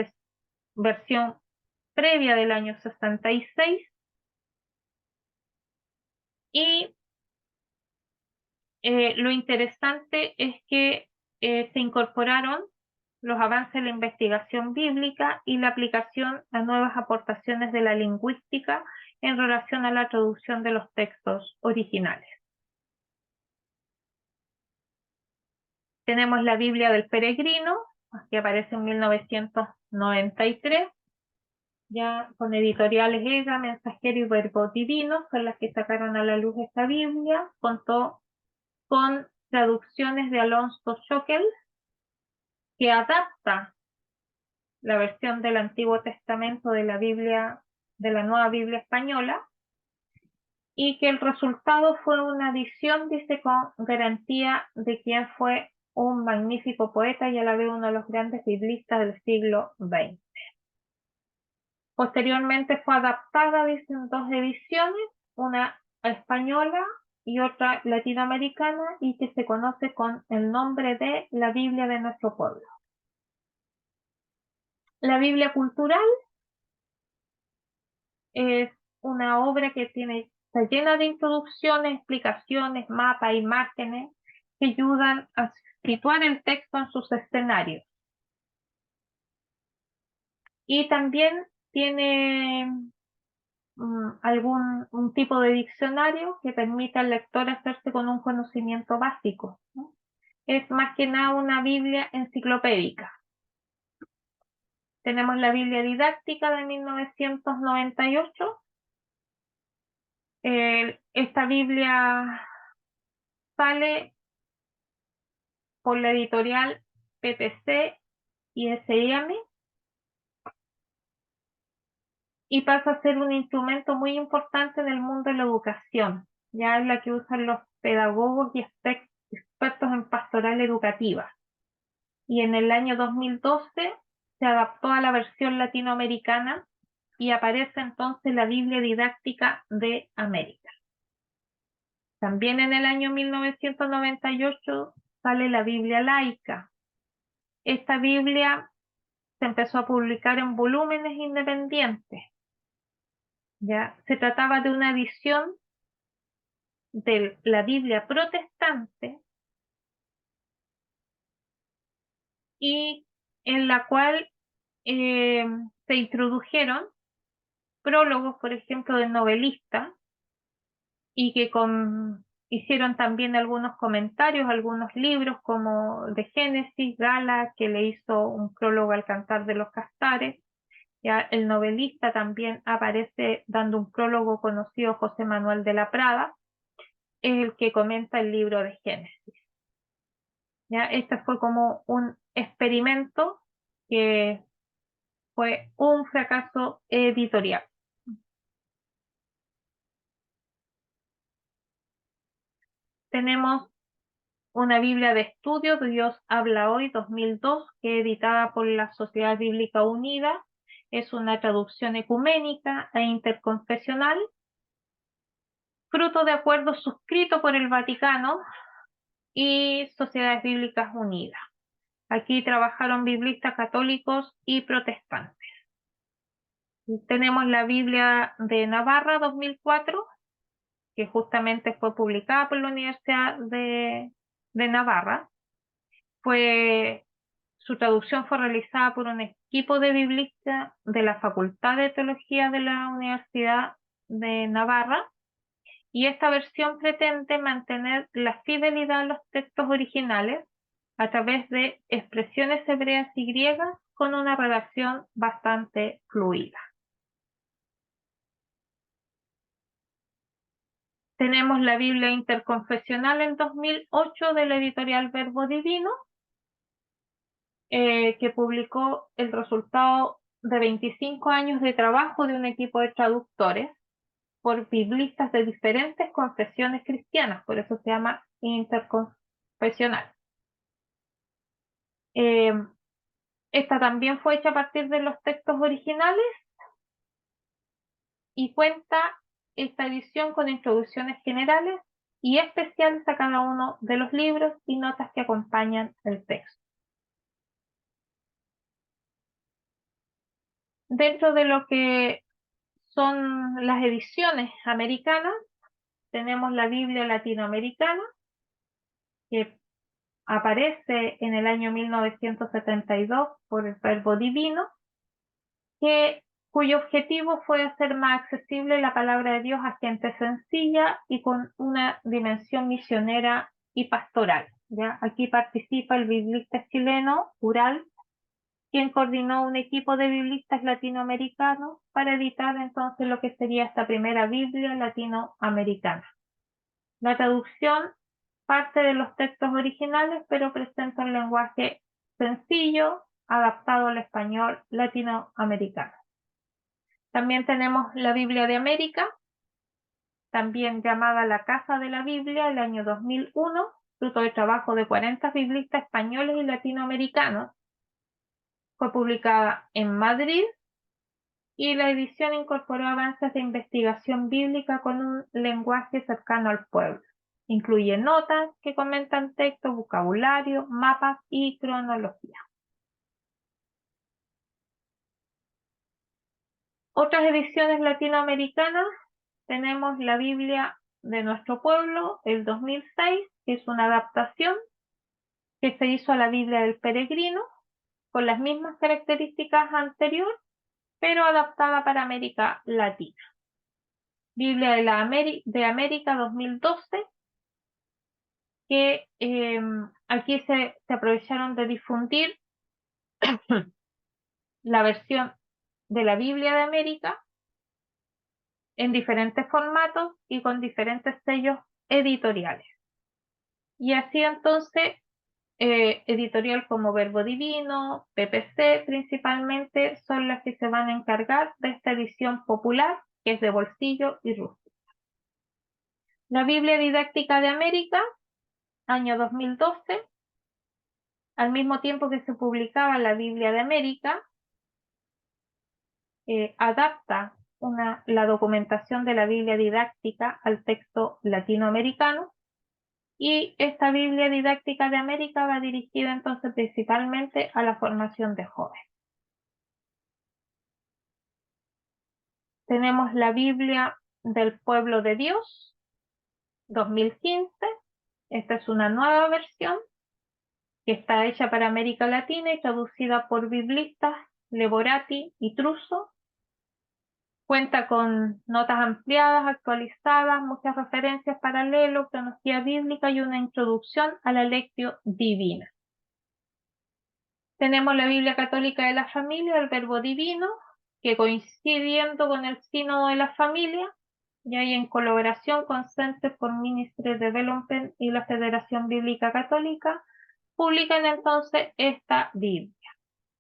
versión previa del año 66 y lo interesante es que se incorporaron los avances de la investigación bíblica y la aplicación a nuevas aportaciones de la lingüística en relación a la traducción de los textos originales. Tenemos la Biblia del Peregrino, que aparece en 1993, ya con editoriales EGA, Mensajero y Verbo Divino, son las que sacaron a la luz esta Biblia. Contó con traducciones de Alonso Schockel, que adapta la versión del Antiguo Testamento de la Biblia, de la Nueva Biblia Española, y que el resultado fue una edición, dice, con garantía de quien fue un magnífico poeta y a la vez uno de los grandes biblistas del siglo XX. Posteriormente fue adaptada, dice, en dos ediciones, una española y otra latinoamericana, y que se conoce con el nombre de la Biblia de nuestro pueblo. La Biblia cultural es una obra que está llena de introducciones, explicaciones, mapas, imágenes que ayudan a situar el texto en sus escenarios. Y también tiene un tipo de diccionario que permite al lector hacerse con un conocimiento básico, ¿no? es más que nada una Biblia enciclopédica. Tenemos la Biblia didáctica de 1998. Esta Biblia sale por la editorial PPC y S&M y pasa a ser un instrumento muy importante en el mundo de la educación. Ya es la que usan los pedagogos y expertos en pastoral educativa. Y en el año 2012 se adaptó a la versión latinoamericana y aparece entonces la Biblia didáctica de América. También en el año 1998 sale la Biblia laica. Esta Biblia se empezó a publicar en volúmenes independientes. Ya se trataba de una edición de la Biblia protestante y en la cual se introdujeron prólogos, por ejemplo, de novelistas y que hicieron también algunos comentarios, algunos libros como de Génesis, Gala, que le hizo un prólogo al Cantar de los Castares. Ya el novelista también aparece dando un prólogo conocido, José Manuel de la Prada, es el que comenta el libro de Génesis. Ya este fue como un experimento que fue un fracaso editorial. Tenemos una Biblia de estudio, Dios habla hoy, 2002, que es editada por la Sociedad Bíblica Unida. Es una traducción ecuménica e interconfesional, fruto de acuerdos suscritos por el Vaticano y Sociedades Bíblicas Unidas. Aquí trabajaron biblistas católicos y protestantes. Tenemos la Biblia de Navarra 2004, que justamente fue publicada por la Universidad de Navarra. Su traducción fue realizada por un equipo de biblistas de la Facultad de Teología de la Universidad de Navarra, y esta versión pretende mantener la fidelidad a los textos originales a través de expresiones hebreas y griegas con una redacción bastante fluida. Tenemos la Biblia interconfesional en 2008 de la editorial Verbo Divino, que publicó el resultado de 25 años de trabajo de un equipo de traductores por biblistas de diferentes confesiones cristianas, por eso se llama interconfesional. Esta también fue hecha a partir de los textos originales y cuenta esta edición con introducciones generales y especiales a cada uno de los libros y notas que acompañan el texto. Dentro de lo que son las ediciones americanas, tenemos la Biblia latinoamericana, que aparece en el año 1972 por el Verbo Divino, cuyo objetivo fue hacer más accesible la palabra de Dios a gente sencilla y con una dimensión misionera y pastoral. ¿Ya? Aquí participa el biblista chileno Ural, quien coordinó un equipo de biblistas latinoamericanos para editar entonces lo que sería esta primera Biblia latinoamericana. La traducción parte de los textos originales, pero presenta un lenguaje sencillo, adaptado al español latinoamericano. También tenemos la Biblia de América, también llamada la Casa de la Biblia, el año 2001, fruto de trabajo de 40 biblistas españoles y latinoamericanos. Fue publicada en Madrid y la edición incorporó avances de investigación bíblica con un lenguaje cercano al pueblo. Incluye notas que comentan texto, vocabulario, mapas y cronología. Otras ediciones latinoamericanas, tenemos la Biblia de nuestro pueblo, el 2006, que es una adaptación que se hizo a la Biblia del Peregrino, con las mismas características anteriores, pero adaptada para América Latina. Biblia de América 2012, que aquí se aprovecharon de difundir la versión de la Biblia de América en diferentes formatos y con diferentes sellos editoriales. Y así entonces, editorial como Verbo Divino, PPC principalmente, son las que se van a encargar de esta edición popular, que es de bolsillo y rústica. La Biblia Didáctica de América, año 2012, al mismo tiempo que se publicaba la Biblia de América, adapta la documentación de la Biblia didáctica al texto latinoamericano, y esta Biblia didáctica de América va dirigida entonces principalmente a la formación de jóvenes. Tenemos la Biblia del Pueblo de Dios, 2015. Esta es una nueva versión que está hecha para América Latina y traducida por biblistas Leborati y Truso. Cuenta con notas ampliadas, actualizadas, muchas referencias paralelas, cronología bíblica y una introducción a la lectio divina. Tenemos la Biblia Católica de la Familia, el Verbo Divino, que coincidiendo con el Sínodo de la Familia, y ahí en colaboración con Center for Ministry Development y la Federación Bíblica Católica, publican entonces esta Biblia.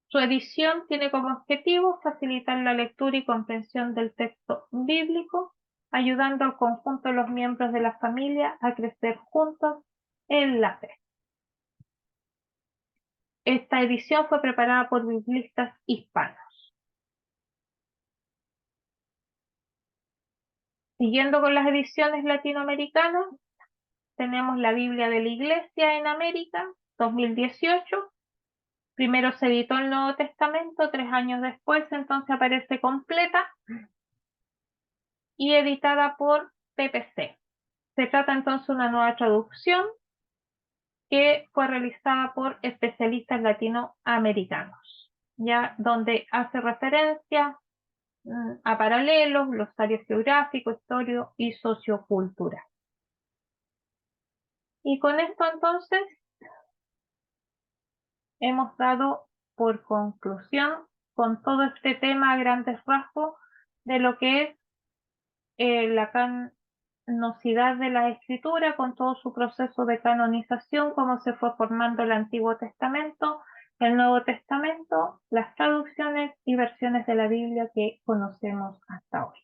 Su edición tiene como objetivo facilitar la lectura y comprensión del texto bíblico, ayudando al conjunto de los miembros de la familia a crecer juntos en la fe. Esta edición fue preparada por biblistas hispanos. Siguiendo con las ediciones latinoamericanas, tenemos la Biblia de la Iglesia en América, 2018. Primero se editó el Nuevo Testamento, 3 años después entonces aparece completa y editada por PPC. Se trata entonces de una nueva traducción que fue realizada por especialistas latinoamericanos, ya donde hace referencia a paralelos, glosario geográfico, histórico y sociocultural. Y con esto entonces hemos dado por conclusión con todo este tema a grandes rasgos de lo que es la canosidad de la escritura, con todo su proceso de canonización, cómo se fue formando el Antiguo Testamento, el Nuevo Testamento, las traducciones y versiones de la Biblia que conocemos hasta hoy.